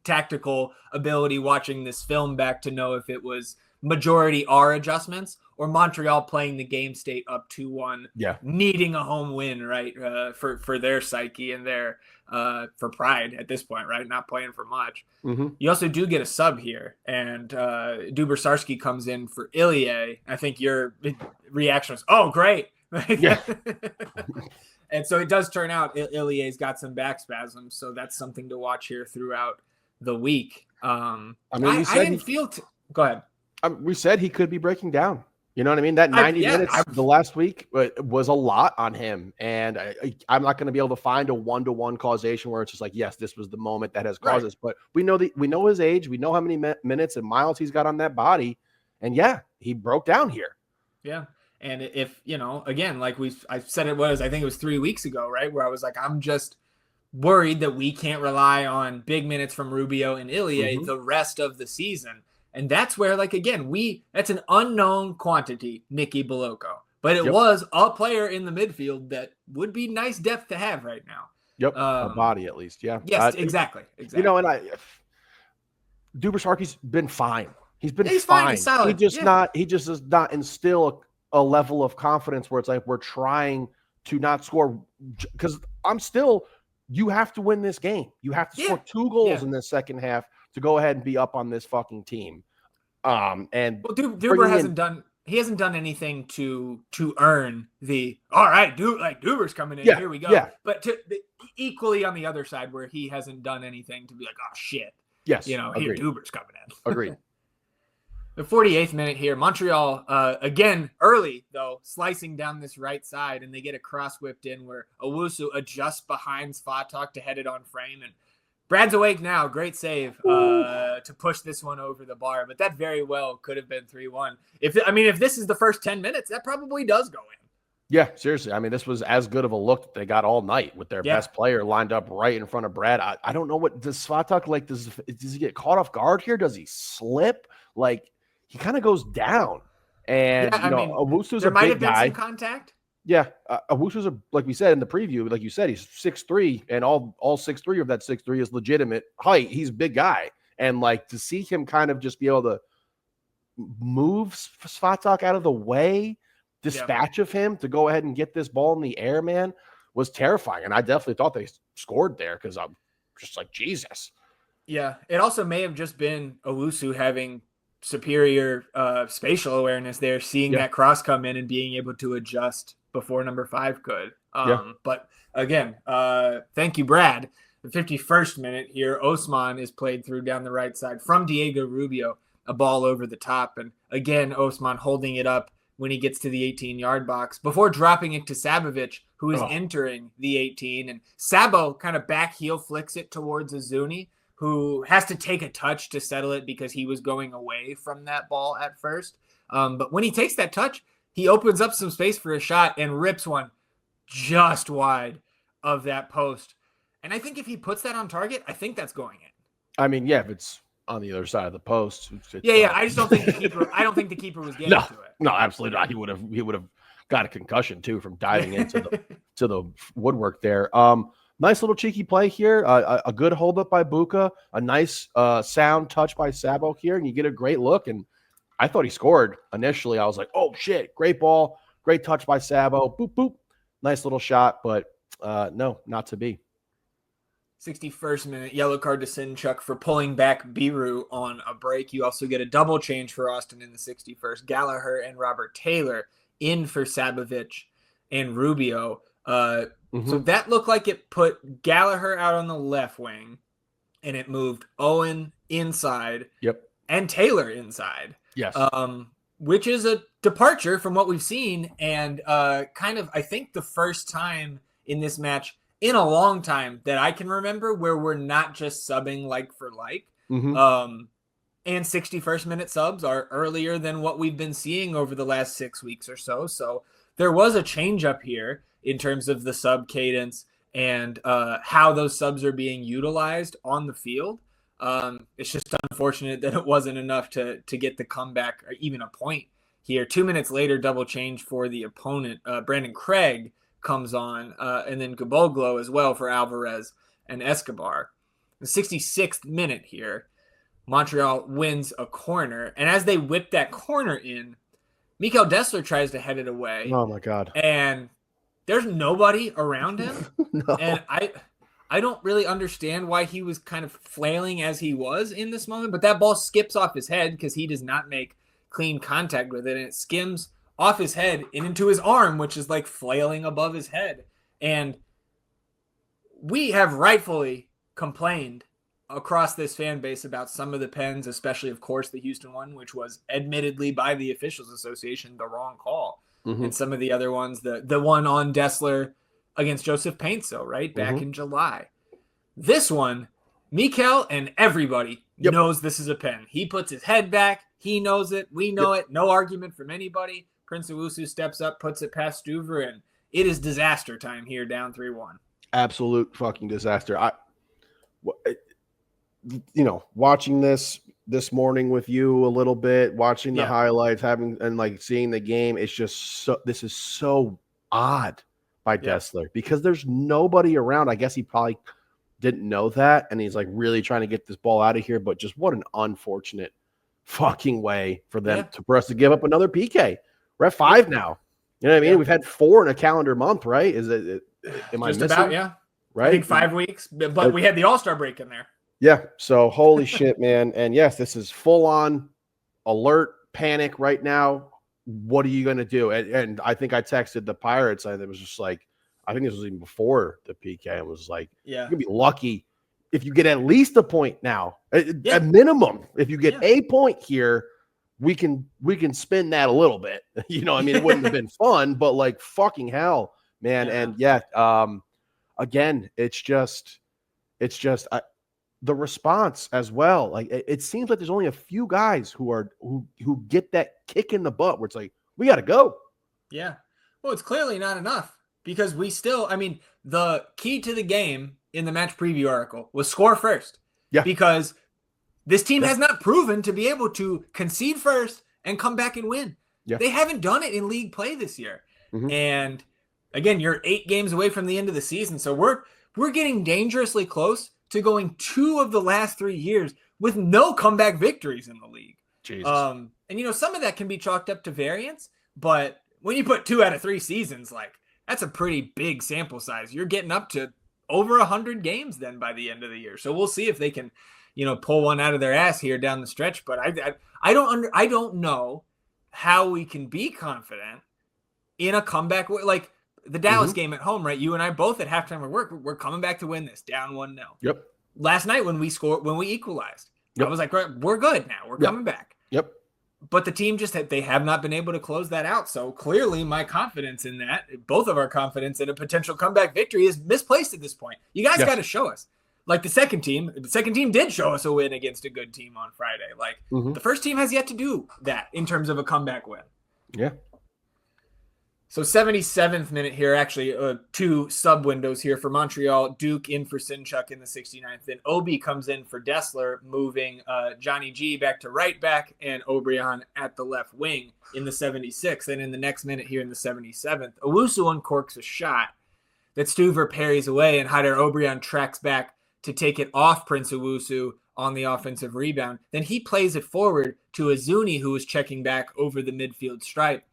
tactical ability watching this film back to know if it was majority our adjustments or Montreal playing the game state up 2-1, needing a home win, right? For their psyche and their for pride at this point, right? Not playing for much. You also do get a sub here, and Dubrsarski comes in for Ilie. I think your reaction was, "Oh, great!" Yeah. And so it does turn out Ilie's got some back spasms, so that's something to watch here throughout the week. I didn't feel. Go ahead. We said he could be breaking down. You know what I mean? That 90 minutes the last week was a lot on him. And I'm not going to be able to find a one-to-one causation where it's just like, yes, this was the moment that has caused this. But we know his age. We know how many minutes and miles he's got on that body. And yeah, he broke down here. Yeah. And if, again, like I said, I think it was 3 weeks ago, right? Where I was like, I'm just worried that we can't rely on big minutes from Rubio and Ilie the rest of the season. And that's where, like, again, that's an unknown quantity, Nicky Beloko. But it was a player in the midfield that would be nice depth to have right now. Yep, a body at least, yeah. Yes, exactly. And Dubrsarski's been fine. He's fine. He's solid. He just does not instill a level of confidence where it's like we're trying to not score. Because you have to win this game. You have to score 2 goals in this second half to go ahead and be up on this fucking team. Duber hasn't done anything to earn the all right, Duber's coming in, here we go. Yeah. But equally on the other side where he hasn't done anything to be like, oh shit. Yes. Here Duber's coming in. Agreed. The 48th minute here, Montreal again early though, slicing down this right side, and they get a cross whipped in where Owusu adjusts behind Svatok to head it on frame, and Brad's awake now. Great save to push this one over the bar, but that very well could have been 3-1. If this is the first 10 minutes, that probably does go in. Yeah, seriously. I mean, this was as good of a look that they got all night with their best player lined up right in front of Brad. I don't know what does Svatok like. Does he get caught off guard here? Does he slip? Like, he kind of goes down, and Owusu's a big guy. There might have been some contact. Yeah, Owusu's like we said in the preview, like you said, he's 6'3", and all 6'3" of that 6'3" is legitimate height. He's a big guy, and like to see him kind of just be able to move Svatok out of the way, dispatch of him to go ahead and get this ball in the air, man, was terrifying. And I definitely thought they scored there because I'm just like, Jesus. Yeah, it also may have just been Owusu having superior spatial awareness there, seeing that cross come in and being able to adjust before number 5 could. But again, thank you, Brad. The 51st minute here, Osman is played through down the right side from Diego Rubio, a ball over the top. And again, Osman holding it up when he gets to the 18-yard box before dropping it to Sabovic, who is entering the 18. And Sabo kind of back heel flicks it towards Azuni, who has to take a touch to settle it because he was going away from that ball at first. But when he takes that touch, he opens up some space for a shot and rips one just wide of that post. And I think if he puts that on target, I think that's going in. I mean, yeah, if it's on the other side of the post. Yeah. I just don't think the keeper. I don't think the keeper was getting to it. No, absolutely not. He would have got a concussion too from diving into the woodwork there. Nice little cheeky play here. A good hold up by Buka. A nice sound touch by Sabo here, and you get a great look. And I thought he scored initially. I was like, oh shit, great ball, great touch by Sabo. Boop boop, nice little shot, but no, not to be. 61st minute, yellow card to Sinchuk for pulling back Biru on a break. You also get a double change for Austin in the 61st. Gallagher and Robert Taylor in for Sabovic and Rubio. So that looked like it put Gallagher out on the left wing, and it moved Owen inside. Yep. And Taylor inside. Yes. Which is a departure from what we've seen, and kind of, I think, the first time in this match in a long time that I can remember where we're not just subbing like for like. And 61st minute subs are earlier than what we've been seeing over the last 6 weeks or so. So there was a change up here in terms of the sub cadence and how those subs are being utilized on the field. It's just unfortunate that it wasn't enough to get the comeback or even a point here. 2 minutes later, double change for the opponent. Brandon Craig comes on, and then Gaboglo as well for Alvarez and Escobar. The 66th minute here, Montreal wins a corner, and as they whip that corner in, Mikael Dessler tries to head it away. Oh my God. And there's nobody around him. No. And I don't really understand why he was kind of flailing as he was in this moment, but that ball skips off his head because he does not make clean contact with it, and it skims off his head and into his arm, which is like flailing above his head. And we have rightfully complained across this fan base about some of the pens, especially, of course, the Houston one, which was admittedly by the Officials Association the wrong call. And some of the other ones, the one on Dessler against Joseph Paintso, right, back in July. This one, Mikael and everybody knows this is a pen. He puts his head back. He knows it. We know it. No argument from anybody. Prince Owusu steps up, puts it past Stuver, and it is disaster time here, down 3-1. Absolute fucking disaster. Watching this morning with you a little bit, watching the highlights, seeing the game, it's just this is so odd by Dessler because there's nobody around. I guess he probably didn't know that, and he's like really trying to get this ball out of here, but just what an unfortunate fucking way for them for us to give up another PK. We're at 5 now. You know what I mean? Yeah. We've had 4 in a calendar month, right? Am I just missing? About, yeah. Right? I think 5 weeks, but we had the All-Star break in there. Yeah. So holy shit, man. And yes, this is full on alert panic right now. What are you going to do? And I think I texted the Pirates, and it was just like, I think this was even before the PK. It was like, you're going to be lucky if you get at least a point now. At minimum, if you get a point here, we can spin that a little bit. I mean, it wouldn't have been fun, but like fucking hell, man. Yeah. And again, it's just the response as well. Like it seems like there's only a few guys who get that kick in the butt where it's like, we got to go. Yeah. Well, it's clearly not enough because we still, I mean, the key to the game in the match preview article was score first. Yeah. Because this team has not proven to be able to concede first and come back and win. Yeah. They haven't done it in league play this year. And again, you're 8 games away from the end of the season. So we're getting dangerously close to going 2 of the last 3 years with no comeback victories in the league. Jesus. And some of that can be chalked up to variance, but when you put 2 out of 3 seasons, like that's a pretty big sample size. You're getting up to over 100 games then by the end of the year. So we'll see if they can, pull one out of their ass here down the stretch. But I don't know how we can be confident in a comeback. Like the Dallas game at home, right? You and I both at halftime we're coming back to win this, down 1-0. Yep. Last night when we equalized, I was like, we're good now. We're coming back. Yep. But the team they have not been able to close that out. So clearly my confidence in that, both of our confidence in a potential comeback victory is misplaced at this point. You guys got to show us. Like the second team did show us a win against a good team on Friday. Like the first team has yet to do that in terms of a comeback win. Yeah. So 77th minute here, actually 2 sub windows here for Montreal. Duke in for Sinchuk in the 69th. Then Obi comes in for Dessler, moving Johnny G back to right back and Obrian at the left wing in the 76th. And in the next minute here in the 77th, Owusu uncorks a shot that Stuver parries away, and Haider Obrian tracks back to take it off Prince Owusu on the offensive rebound. Then he plays it forward to Azuni, who was checking back over the midfield stripe.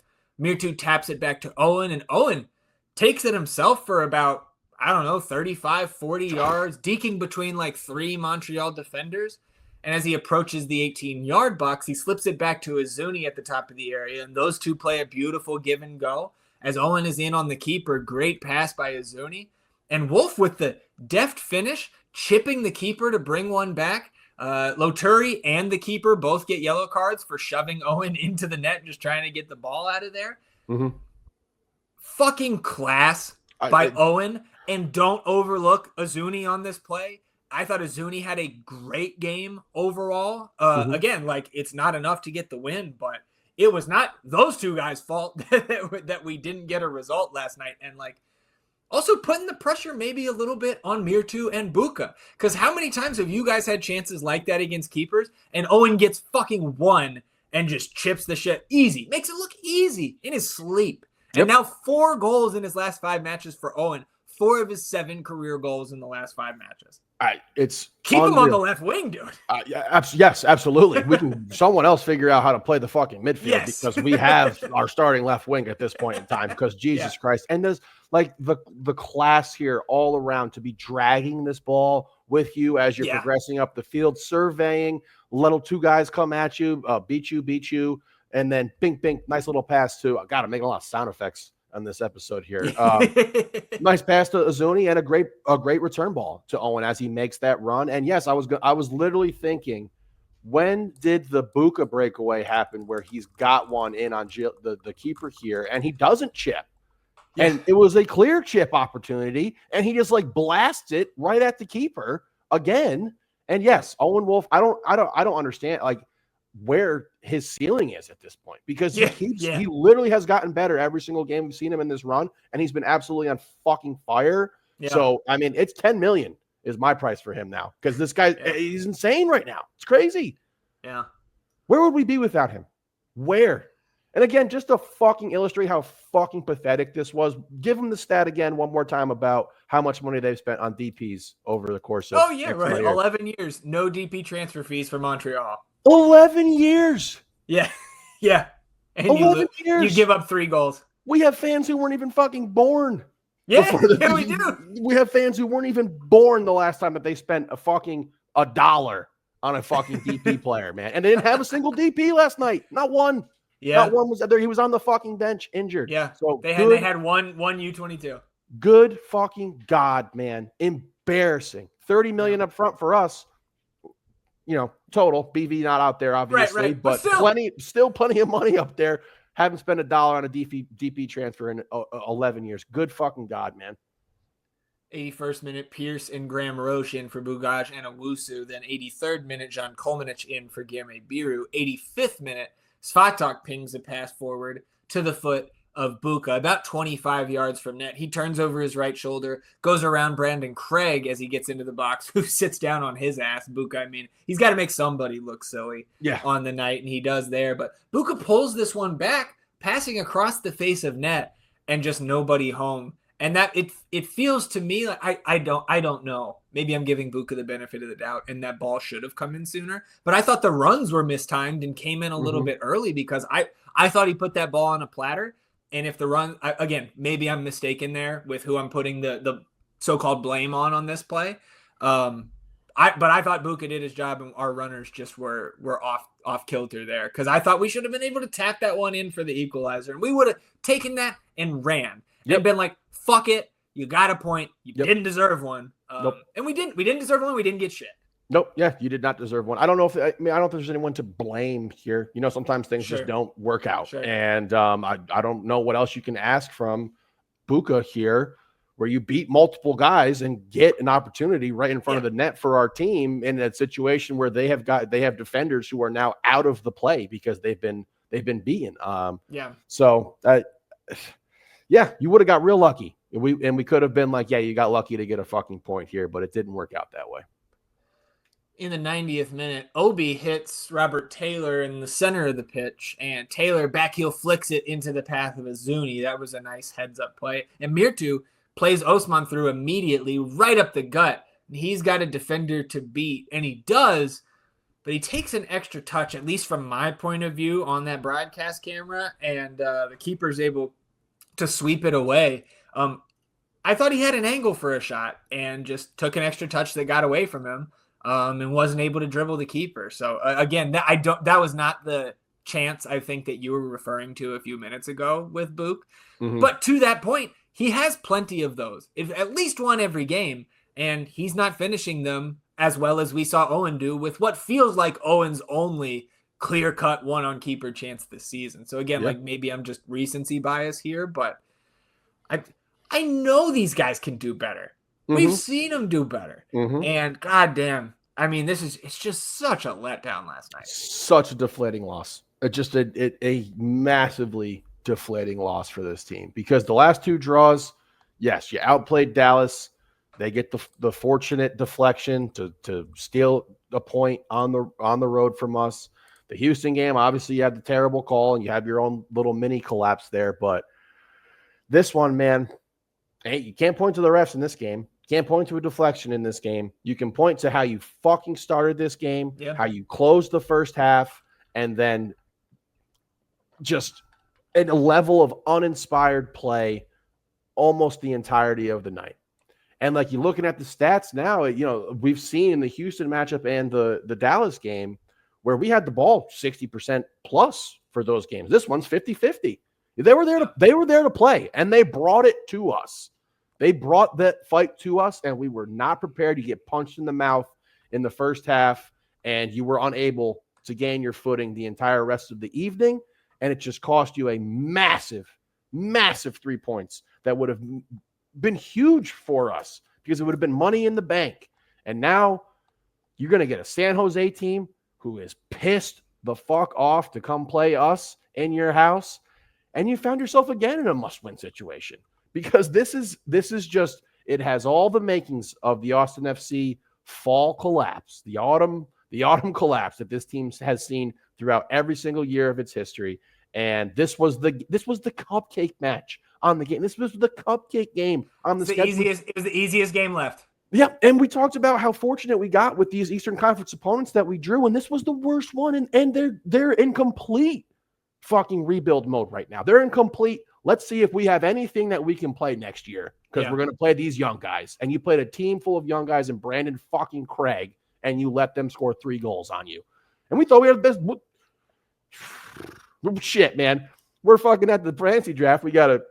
Mirtu taps it back to Owen, and Owen takes it himself for about, 35, 40 yards, deking between like 3 Montreal defenders. And as he approaches the 18-yard box, he slips it back to Azuni at the top of the area, and those two play a beautiful give and go. As Owen is in on the keeper, great pass by Azuni. And Wolf with the deft finish, chipping the keeper to bring one back. Loturi and the keeper both get yellow cards for shoving Owen into the net, just trying to get the ball out of there. Mm-hmm. Fucking class by Owen. And don't overlook Azuni on this play. I thought Azuni had a great game overall. Again, like, it's not enough to get the win, but it was not those two guys' fault that we didn't get a result last night. And, like, also putting the pressure maybe a little bit on Mirtu and Buka. Because how many times have you guys had chances like that against keepers? And Owen gets fucking one and just chips the shit easy. Makes it look easy in his sleep. Yep. And now 4 goals in his last 5 matches for Owen. 4 of his 7 career goals in the last 5 matches. It's keep him on the left wing, dude. Yes, absolutely. We can someone else figure out how to play the fucking midfield because we have our starting left wing at this point in time. Because Jesus Christ, and there's like the class here all around to be dragging this ball with you as you're progressing up the field, surveying, little 2 guys come at you, beat you, and then bink, nice little pass to. I got to make a lot of sound effects on this episode here. Nice pass to Azuni and a great return ball to Owen as he makes that run. And yes, I was literally thinking, when did the Buka breakaway happen where he's got one in on the keeper here and he doesn't chip? Yeah. And it was a clear chip opportunity and he just like blasts it right at the keeper again. And yes, Owen Wolf, I don't understand like where his ceiling is at this point because he literally has gotten better every single game we've seen him in this run, and he's been absolutely on fucking fire. Yeah. So I mean, it's 10 million is my price for him now because this guy he's insane right now. It's crazy. Yeah, where would we be without him? Where? And again, just to fucking illustrate how fucking pathetic this was, give him the stat again one more time about how much money they've spent on DPs over the course of 11 years, no DP transfer fees for Montreal. 11 years. Yeah. And 11 years. You give up 3 goals. We have fans who weren't even fucking born. Yeah, we do. We have fans who weren't even born the last time that they spent a dollar on a fucking DP player, man. And they didn't have a single DP last night. Not one. Yeah. Not one was there. He was on the fucking bench injured. Yeah. So they had one U22. Good fucking God, man. Embarrassing. 30 million up front for us. Total. BV not out there, obviously, right. But still plenty of money up there. Haven't spent $1 on a DP transfer in 11 years. Good fucking God, man. 81st minute, Pierce and Graham Roche in for Bugaj and Owusu. Then 83rd minute, John Kolmanich in for Guilherme Biru. 85th minute, Svatok pings a pass forward to the foot of Buka, about 25 yards from net. He turns over his right shoulder, goes around Brandon Craig as he gets into the box, who sits down on his ass. Buka, I mean, he's got to make somebody look silly on the night, and he does there. But Buka pulls this one back, passing across the face of net, and just nobody home. And that it feels to me like I don't know. Maybe I'm giving Buka the benefit of the doubt, and that ball should have come in sooner. But I thought the runs were mistimed and came in a little bit early because I thought he put that ball on a platter. And if the run, again, maybe I'm mistaken there with who I'm putting the so-called blame on this play. But I thought Buka did his job, and our runners just were off kilter there because I thought we should have been able to tap that one in for the equalizer, and we would have taken that and ran. And been like, fuck it, you got a point, you didn't deserve one. And we didn't deserve one. We didn't get shit. Nope. Yeah, you did not deserve one. I don't know if there's anyone to blame here. Sometimes things just don't work out. Sure. And I don't know what else you can ask from Buka here, where you beat multiple guys and get an opportunity right in front of the net for our team in a situation where they have defenders who are now out of the play because they've been beaten. So Yeah, you would have got real lucky. We could have been like, yeah, you got lucky to get a fucking point here, but it didn't work out that way. In the 90th minute, Obi hits Robert Taylor in the center of the pitch, and Taylor backheel flicks it into the path of Azuni. That was a nice heads-up play. And Mirtu plays Osman through immediately, right up the gut. He's got a defender to beat, and he does, but he takes an extra touch, at least from my point of view, on that broadcast camera, and the keeper's able to sweep it away. I thought he had an angle for a shot and just took an extra touch that got away from him. And wasn't able to dribble the keeper. So again, that was not the chance I think that you were referring to a few minutes ago with Book. Mm-hmm. But to that point, he has plenty of those, at least one every game, and he's not finishing them as well as we saw Owen do with what feels like Owen's only clear-cut one-on-keeper chance this season. So again, like maybe I'm just recency bias here, but I know these guys can do better. We've seen him do better. And goddamn, I mean, it's just such a letdown last night. Such a deflating loss. Just a massively deflating loss for this team, because the last two draws, yes, you outplayed Dallas. They get the fortunate deflection to steal a point on the road from us. The Houston game, obviously you had the terrible call and you have your own little mini collapse there. But this one, man, hey, you can't point to the refs in this game. Can't point to a deflection in this game. You can point to how you fucking started this game, how you closed the first half, and then just a level of uninspired play almost the entirety of the night. And like you're looking at the stats now, we've seen in the Houston matchup and the Dallas game where we had the ball 60% plus for those games. This one's 50-50. They were there to play, and they brought it to us. They brought that fight to us, and we were not prepared. You get punched in the mouth in the first half, and you were unable to gain your footing the entire rest of the evening, and it just cost you a massive, massive 3 points that would have been huge for us because it would have been money in the bank. And now you're going to get a San Jose team who is pissed the fuck off to come play us in your house, and you found yourself again in a must-win situation. Because this is just, it has all the makings of the Austin FC fall collapse, the autumn collapse that this team has seen throughout every single year of its history. And this was the cupcake match on the game. This was the cupcake game on the schedule. It was the easiest game left. Yeah, and we talked about how fortunate we got with these Eastern Conference opponents that we drew, and this was the worst one. And they're in complete fucking rebuild mode right now. They're in complete. Let's see if we have anything that we can play next year, because we're going to play these young guys. And you played a team full of young guys and Brandon fucking Craig, and you let them score 3 goals on you. And we thought we had the best. Shit, man. We're fucking at the fantasy draft. We got a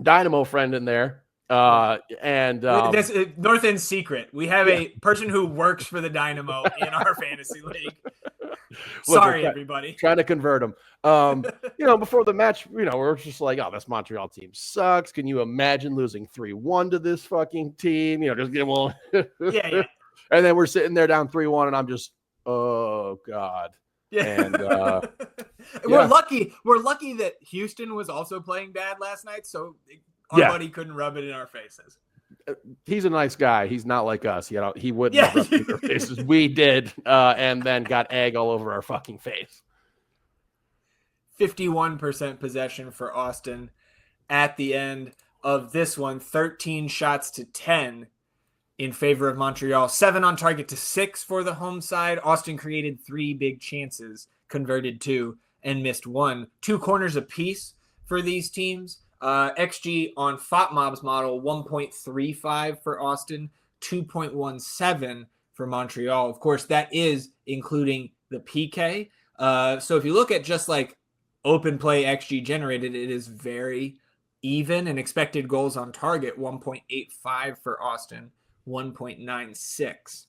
Dynamo friend in there. That's North End secret. We have a person who works for the Dynamo in our fantasy league. Sorry, everybody. Trying to convert them. Before the match, we're just like, oh, this Montreal team sucks. Can you imagine losing 3-1 to this fucking team? Just get well. Yeah. And then we're sitting there down 3-1, and I'm just, oh God. Yeah. And we're lucky. We're lucky that Houston was also playing bad last night, so our buddy couldn't rub it in our faces. He's a nice guy. He's not like us. He wouldn't have rubbed it in our faces. We did, and then got egg all over our fucking face. 51% possession for Austin at the end of this one. 13 shots to 10 in favor of Montreal. 7 on target to 6 for the home side. Austin created 3 big chances, converted 2, and missed 1. 2 corners apiece for these teams. XG on FOTMob's model, 1.35 for Austin, 2.17 for Montreal. Of course, that is including the PK. So if you look at just like open play XG generated, it is very even, and expected goals on target, 1.85 for Austin, 1.96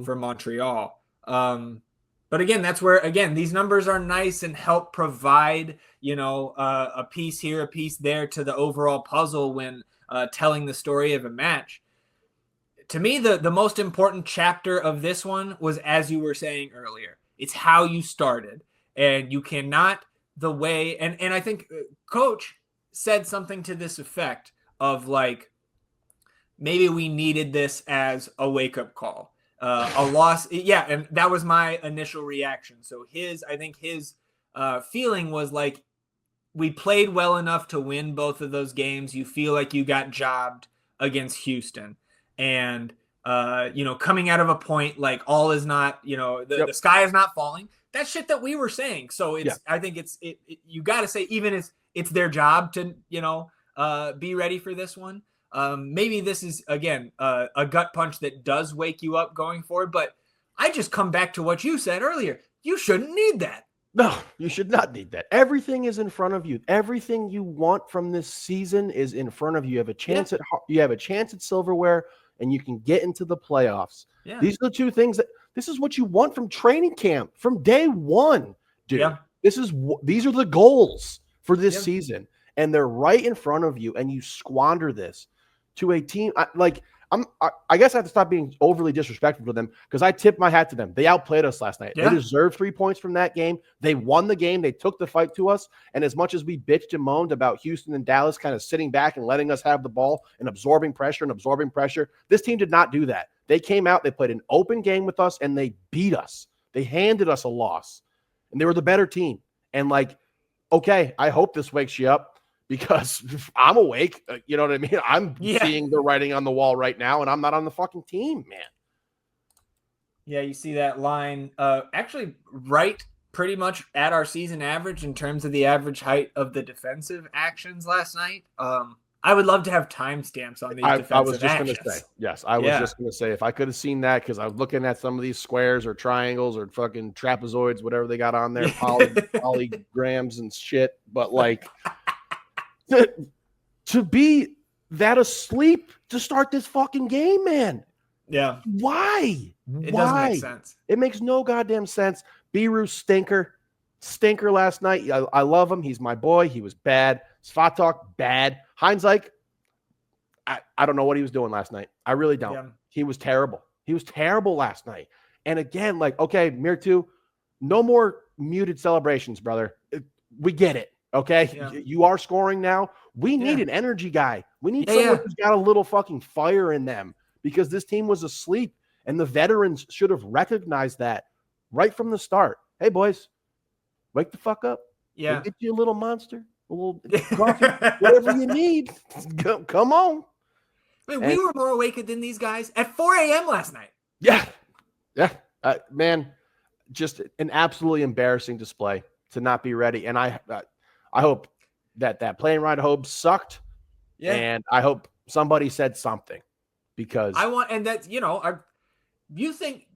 for Montreal. But again, that's where, these numbers are nice and help provide, a piece here, a piece there to the overall puzzle when telling the story of a match. To me, the most important chapter of this one was, as you were saying earlier, it's how you started. And you cannot, and I think Coach said something to this effect of like, maybe we needed this as a wake-up call. A loss. Yeah, and that was my initial reaction. So I think his feeling was like, we played well enough to win both of those games. You feel like you got jobbed against Houston. And, coming out of a point like all is not, the sky is not falling. That's shit that we were saying. So I think you got to say, even if it's their job to, be ready for this one. Maybe this is, again, a gut punch that does wake you up going forward. But I just come back to what you said earlier. You shouldn't need that. No, you should not need that. Everything is in front of you. Everything you want from this season is in front of you. You have a chance at silverware, and you can get into the playoffs. Yeah. These are the two things this is what you want from training camp from day one, dude. Yeah. These are the goals for this season, and they're right in front of you, and you squander this to a team I guess I have to stop being overly disrespectful to them because I tip my hat to them. They outplayed us last night. Yeah. They deserved 3 points from that game. They won the game. They took the fight to us. And as much as we bitched and moaned about Houston and Dallas kind of sitting back and letting us have the ball and absorbing pressure, this team did not do that. They came out, they played an open game with us, and they beat us. They handed us a loss. And they were the better team. And okay, I hope this wakes you up. Because I'm awake, you know what I mean? I'm seeing the writing on the wall right now, and I'm not on the fucking team, man. Yeah, you see that line actually right pretty much at our season average in terms of the average height of the defensive actions last night. I would love to have timestamps on these defensive actions. I was just going to say, yes, I was just going to say, if I could have seen that, because I was looking at some of these squares or triangles or fucking trapezoids, whatever they got on there, polygrams and shit, but to be that asleep to start this fucking game, man. Yeah. Why? It doesn't make sense. It makes no goddamn sense. Biru stinker last night. I love him. He's my boy. He was bad. Svatok, bad. Heinzike, I don't know what he was doing last night. I really don't. Yeah. He was terrible. He was terrible last night. And again, okay, Mirtu, no more muted celebrations, brother. We get it. Okay, you are scoring now. We need an energy guy. We need someone who's got a little fucking fire in them because this team was asleep, and the veterans should have recognized that right from the start. Hey, boys, wake the fuck up. Yeah, we'll get you a little monster, a little coffee, whatever you need. Come on. I mean, we were more awake than these guys at 4 a.m. last night. Yeah, man, just an absolutely embarrassing display to not be ready, and I hope that plane ride home sucked. Yeah. And I hope somebody said something because you think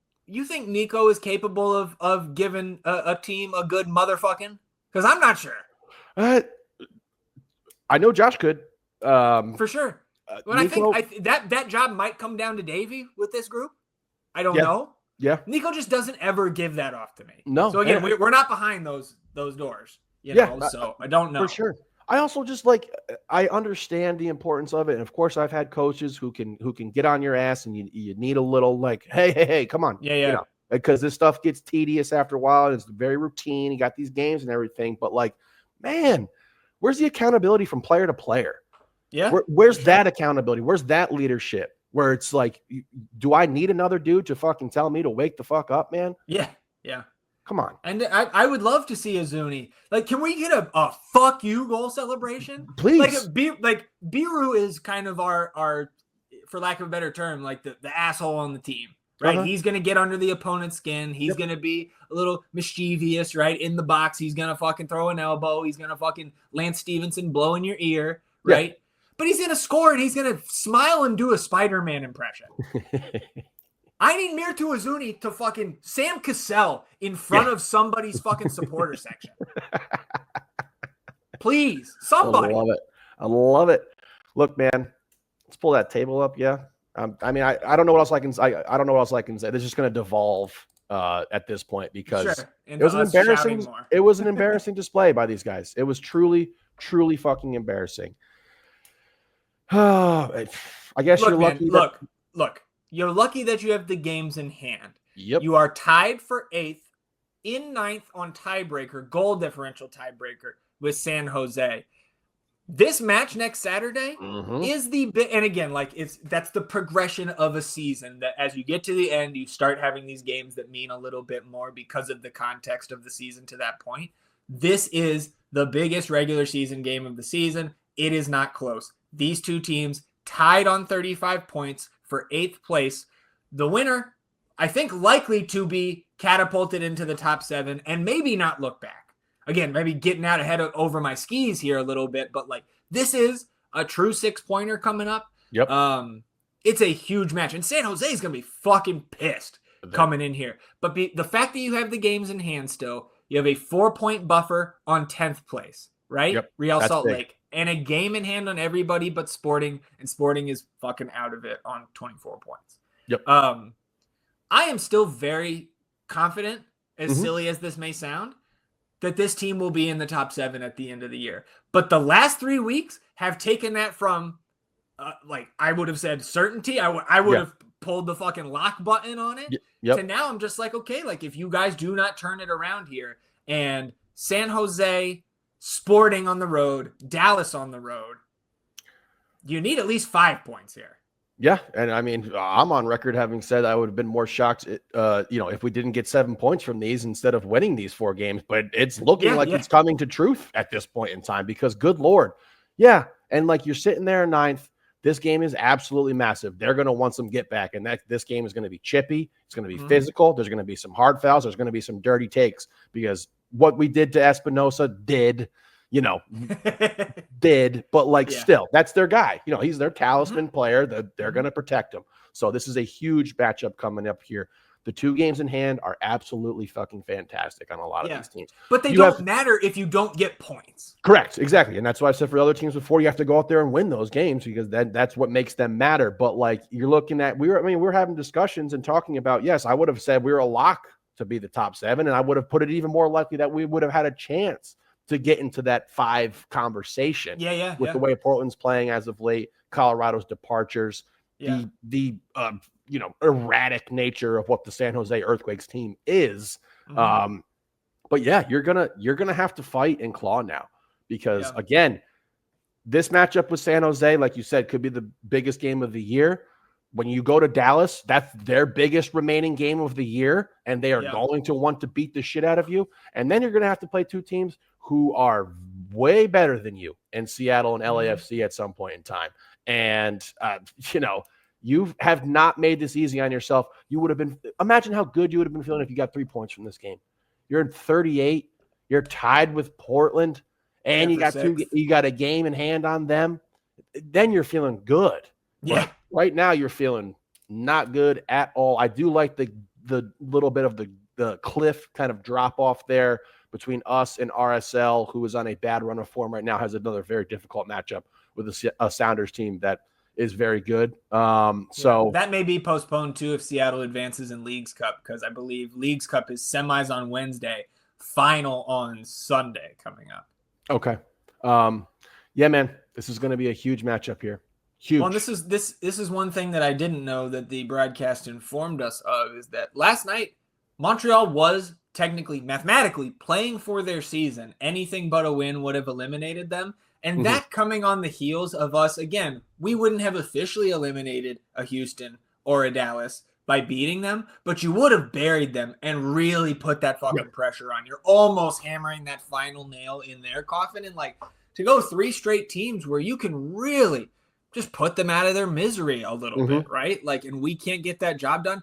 Nico is capable of giving a team a good motherfucking? Because I'm not sure. I know Josh could. For sure. But Nico, I think that job might come down to Davey with this group. I don't know. Yeah. Nico just doesn't ever give that off to me. No. So again, we're not behind those doors. So I don't know. For sure. I also just I understand the importance of it. And of course, I've had coaches who can get on your ass and you need a little hey, come on. Yeah. Because this stuff gets tedious after a while. And it's very routine. You got these games and everything. But man, where's the accountability from player to player? Yeah. Where's that accountability? Where's that leadership? Where it's do I need another dude to fucking tell me to wake the fuck up, man? Yeah. Come on. And I would love to see a Zuni. Can we get a fuck you goal celebration? Please. Biru is kind of our, for lack of a better term, the asshole on the team, right? Uh-huh. He's going to get under the opponent's skin. He's going to be a little mischievous, right? In the box. He's going to fucking throw an elbow. He's going to fucking Lance Stevenson blow in your ear, right? Yeah. But he's going to score and he's going to smile and do a Spider-Man impression. I need Mirtu Azuni to fucking Sam Cassell in front of somebody's fucking supporter section. Please, somebody. I love it. Look, man, let's pull that table up. Yeah. I mean, I don't know what else I can say. I don't know what else I can say. This is just going to devolve at this point because it was an embarrassing display by these guys. It was truly, truly fucking embarrassing. I guess you're lucky. Look. You're lucky that you have the games in hand. Yep. You are tied for 8th, in 9th on tiebreaker, goal differential tiebreaker with San Jose. This match next Saturday Mhm. is and again, like that's the progression of a season, that as you get to the end, you start having these games that mean a little bit more because of the context of the season to that point. This is the biggest regular season game of the season. It is not close. These two teams tied on 35 points for 8th place. The winner, I think, likely to be catapulted into the top 7 and maybe not look back. Again, maybe getting out ahead over my skis here a little bit, but like this is a true 6-pointer coming up. Yep. It's a huge match, and San Jose is going to be fucking pissed coming in here. But the fact that you have the games in hand still, you have a 4-point buffer on 10th place, right? Yep. Real That's Salt big. Lake, and a game in hand on everybody but Sporting, and Sporting is fucking out of it on 24 points. Yep. I am still very confident, as silly as this may sound, that this team will be in the top 7 at the end of the year. But the last 3 weeks have taken that from, like, I would have said certainty. I would have pulled the fucking lock button on it. To now I'm just like, okay, like if you guys do not turn it around here, and San Jose, Sporting on the road, Dallas on the road, you need at least 5 points here. Yeah, and I mean, I'm on record having said I would have been more shocked, if we didn't get 7 points from these instead of winning these 4 games. But it's looking like it's coming to truth at this point in time, because good Lord. Yeah, and like you're sitting there in 9th. This game is absolutely massive. They're going to want some get back, and this game is going to be chippy. It's going to be physical. There's going to be some hard fouls. There's going to be some dirty takes, because what we did to Espinosa did, but still, that's their guy. He's their talisman player. They're going to protect him. So this is a huge matchup coming up here. The 2 games in hand are absolutely fucking fantastic on a lot of these teams. But they don't matter if you don't get points. Correct. Exactly. And that's why I said for other teams before, you have to go out there and win those games, because that's what makes them matter. But like you're looking at, we're having discussions and talking about, yes, I would have said we were a lock to be the top 7. And I would have put it even more likely that we would have had a chance to get into that 5 conversation. With the way Portland's playing as of late, Colorado's departures, the erratic nature of what the San Jose Earthquakes team is. But yeah, you're gonna have to fight and claw now, because again, this matchup with San Jose, like you said, could be the biggest game of the year. When you go to Dallas, that's their biggest remaining game of the year, and they are going to want to beat the shit out of you. And then you're going to have to play 2 teams who are way better than you in Seattle and LAFC at some point in time. And, you have not made this easy on yourself. You would have been, imagine how good you would have been feeling if you got 3 points from this game. You're in 38, you're tied with Portland, and you got a game in hand on them. Then you're feeling good. Yeah. But right now you're feeling not good at all. I do like the little bit of the cliff kind of drop off there between us and RSL, who is on a bad run of form right now, has another very difficult matchup with a Sounders team that is very good. So that may be postponed too if Seattle advances in Leagues Cup, because I believe Leagues Cup is semis on Wednesday, final on Sunday coming up. Okay. Yeah, man, this is going to be a huge matchup here. Huge. Well, this is one thing that I didn't know that the broadcast informed us of, is that last night Montreal was technically, mathematically playing for their season. Anything but a win would have eliminated them. And that coming on the heels of us, again, we wouldn't have officially eliminated a Houston or a Dallas by beating them, but you would have buried them and really put that fucking pressure on. You're almost hammering that final nail in their coffin. And like, to go 3 straight teams where you can really just put them out of their misery a little bit, right? Like, and we can't get that job done.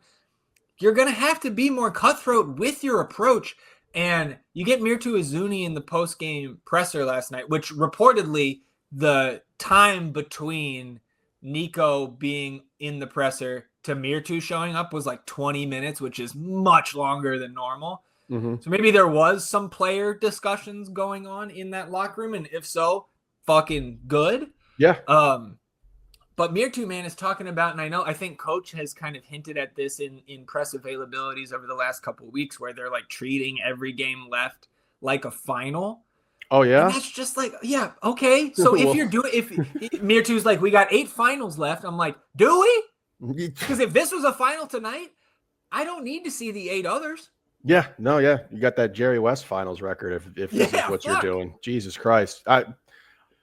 You're going to have to be more cutthroat with your approach. And you get Mirtu Izuni in the post-game presser last night, which reportedly the time between Nico being in the presser to Mirtu showing up was like 20 minutes, which is much longer than normal. So maybe there was some player discussions going on in that locker room. And if so, fucking good. Yeah. But Mirtu, man, is talking about, and I think Coach has kind of hinted at this in press availabilities over the last couple of weeks, where they're like treating every game left like a final. Oh yeah. And that's just like, yeah, okay. So if Mirtu's like, we got 8 finals left, I'm like, do we? Because if this was a final tonight, I don't need to see the 8 others. Yeah, no, yeah. You got that Jerry West finals record if this is what you're doing. Jesus Christ.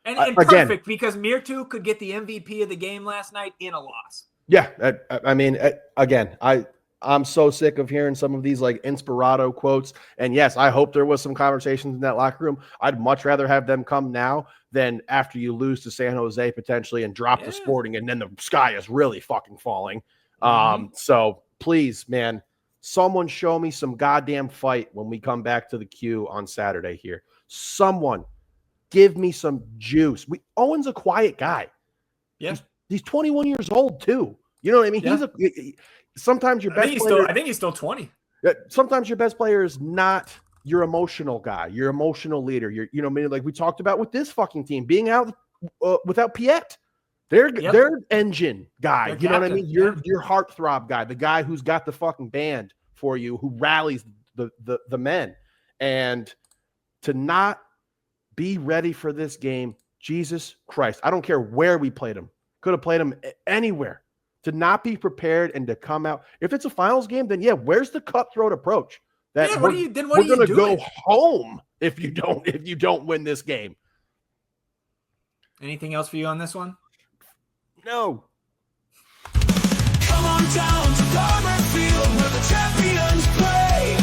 And again, perfect, because Mirtu could get the MVP of the game last night in a loss. Yeah, I mean, again, I'm so sick of hearing some of these like Inspirato quotes. And yes, I hope there was some conversations in that locker room. I'd much rather have them come now than after you lose to San Jose potentially and drop the Sporting, and then the sky is really fucking falling. So please, man, someone show me some goddamn fight when we come back to the queue on Saturday here. Someone give me some juice. Owen's a quiet guy. Yeah. He's 21 years old too. You know what I mean? Yeah. Sometimes your best player. I think he's still 20. Sometimes your best player is not your emotional guy, your emotional leader. You know what I mean? Like we talked about with this fucking team being out without Piet. Their engine guy. Their you know what I mean? Your heartthrob guy, the guy who's got the fucking band for you, who rallies the men. And to not be ready for this game, Jesus Christ. I don't care where we played them. Could have played them anywhere. To not be prepared and to come out. If it's a finals game, then where's the cutthroat approach? That what are you gonna go home if you don't win this game. Anything else for you on this one? No. Come on down to Farmer Field where the champions play.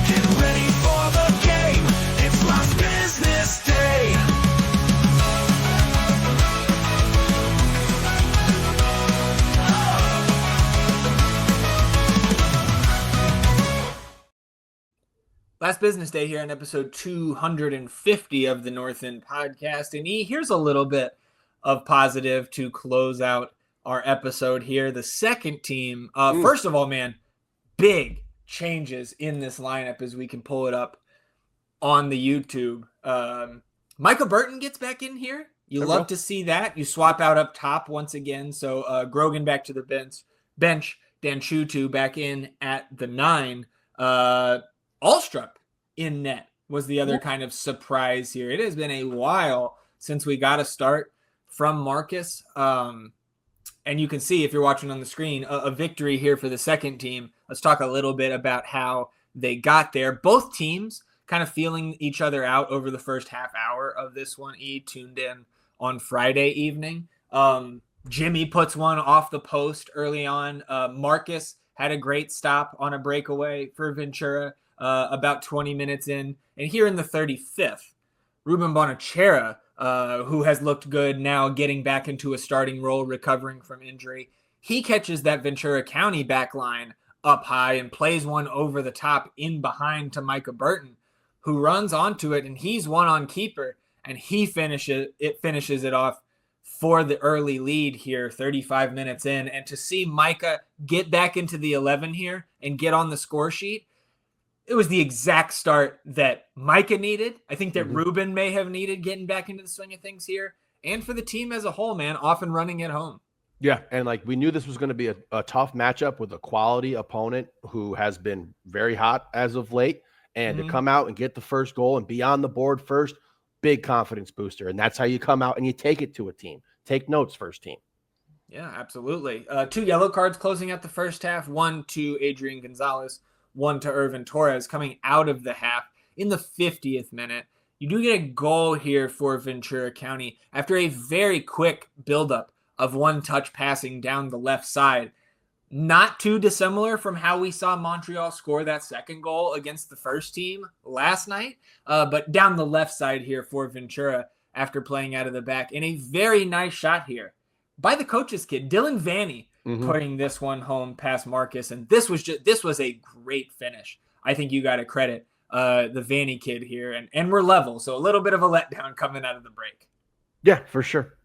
Get ready for the game. It's last business day. Last business day here on episode 250 of the North End podcast. And here's a little bit of positive to close out our episode here. The second team, first of all, man, big changes in this lineup as we can pull it up on the YouTube. Micah Burton gets back in here. You love to see that. You swap out up top once again. So Grogan back to the bench. Dan Chutu back in at the 9. Alstrup in net was the other kind of surprise here. It has been a while since we got a start from Marcus. And you can see, if you're watching on the screen, a victory here for the second team. Let's talk a little bit about how they got there. Both teams kind of feeling each other out over the first half hour of this one. Tuned in on Friday evening. Jimmy puts one off the post early on. Marcus had a great stop on a breakaway for Ventura about 20 minutes in. And here in the 35th, Ruben Bonachera, who has looked good now, getting back into a starting role, recovering from injury. He catches that Ventura County back line up high and plays one over the top in behind to Micah Burton, who runs onto it, and he's one on keeper, and he finishes it off for the early lead here, 35 minutes in. And to see Micah get back into the 11 here and get on the score sheet, it was the exact start that Micah needed. I think that Ruben may have needed getting back into the swing of things here. And for the team as a whole, man, off and running at home. Yeah, and like we knew this was going to be a tough matchup with a quality opponent who has been very hot as of late. And to come out and get the first goal and be on the board first, big confidence booster. And that's how you come out and you take it to a team. Take notes, first team. Yeah, absolutely. 2 yellow cards closing out the first half. 1 to Adrian Gonzalez, 1 to Irvin Torres coming out of the half in the 50th minute. You do get a goal here for Ventura County after a very quick buildup of one-touch passing down the left side. Not too dissimilar from how we saw Montreal score that second goal against the first team last night, but down the left side here for Ventura after playing out of the back. And a very nice shot here by the coach's kid, Dylan Vanny, putting this one home past Marcus. And this was a great finish. I think you got to credit the Vanny kid here. And we're level, so a little bit of a letdown coming out of the break. Yeah, for sure.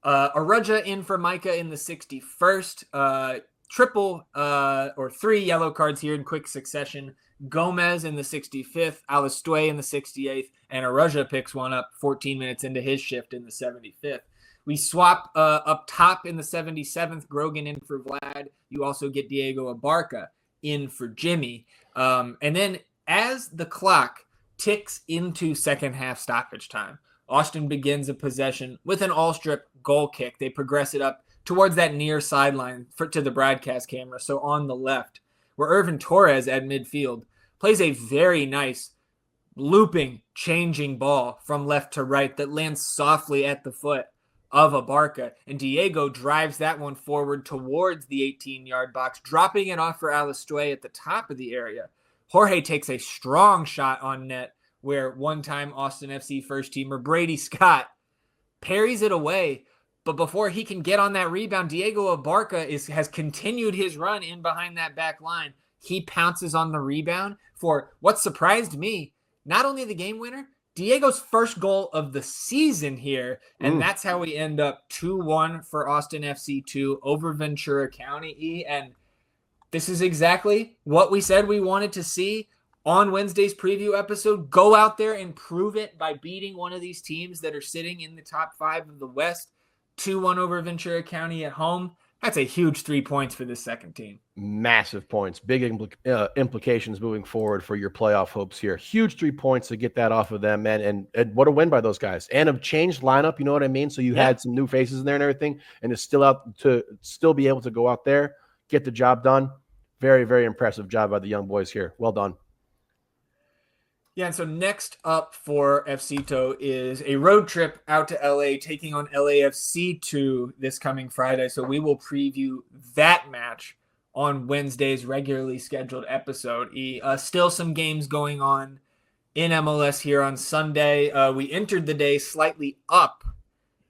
Araja in for Micah in the 61st. Triple or 3 yellow cards here in quick succession. Gomez in the 65th, Alistue in the 68th, and Araja picks one up 14 minutes into his shift in the 75th. We swap up top in the 77th, Grogan in for Vlad. You also get Diego Abarca in for Jimmy. And then as the clock ticks into second half stoppage time, Austin begins a possession with an all-strip goal kick. They progress it up towards that near sideline to the broadcast camera, so on the left, where Irvin Torres at midfield plays a very nice looping, changing ball from left to right that lands softly at the foot of Abarca. And Diego drives that one forward towards the 18-yard box, dropping it off for Alistue at the top of the area. Jorge takes a strong shot on net where one-time Austin FC first-teamer Brady Scott parries it away. But before he can get on that rebound, Diego Abarca has continued his run in behind that back line. He pounces on the rebound for what surprised me, not only the game winner, Diego's first goal of the season here. And that's how we end up 2-1 for Austin FC 2 over Ventura County. And this is exactly what we said we wanted to see on Wednesday's preview episode. Go out there and prove it by beating one of these teams that are sitting in the top 5 of the West. 2-1 over Ventura County at home. That's a huge 3 points for this second team. Massive points. Big implications moving forward for your playoff hopes here. Huge 3 points to get that off of them, man. And what a win by those guys. And a changed lineup, you know what I mean? So you had some new faces in there and everything, and it's still out to still be able to go out there, get the job done. Very, very impressive job by the young boys here. Well done. Yeah, and so next up for FCTO is a road trip out to LA, taking on LAFC2 this coming Friday. So we will preview that match on Wednesday's regularly scheduled episode. Still some games going on in MLS here on Sunday. We entered the day slightly up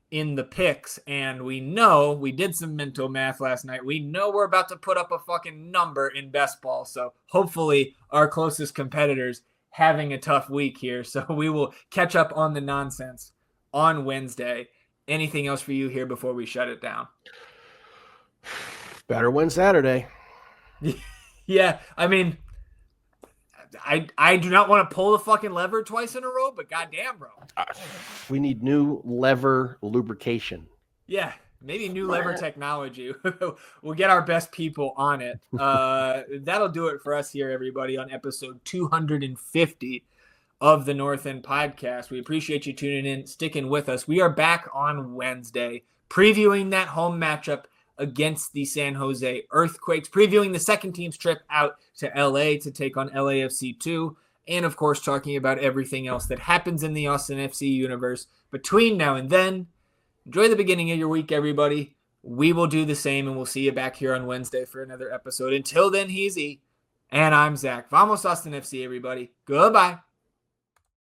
in the picks, and we did some mental math last night. We know we're about to put up a fucking number in best ball. So hopefully our closest competitors having a tough week here. So we will catch up on the nonsense on Wednesday. Anything else for you here before we shut it down? Better win Saturday. Yeah, I mean, I do not want to pull the fucking lever twice in a row, but goddamn, bro. We need new lever lubrication. Yeah, maybe new lever technology. We'll get our best people on it. That'll do it for us here, everybody, on episode 250 of the North End Podcast. We appreciate you tuning in, sticking with us. We are back on Wednesday, previewing that home matchup against the San Jose Earthquakes, previewing the second team's trip out to LA to take on LAFC 2, and of course talking about everything else that happens in the Austin FC universe between now and then. Enjoy the beginning of your week, everybody. We will do the same, and we'll see you back here on Wednesday for another episode. Until then, he's E, and I'm Zach. Vamos Austin FC, everybody. Goodbye.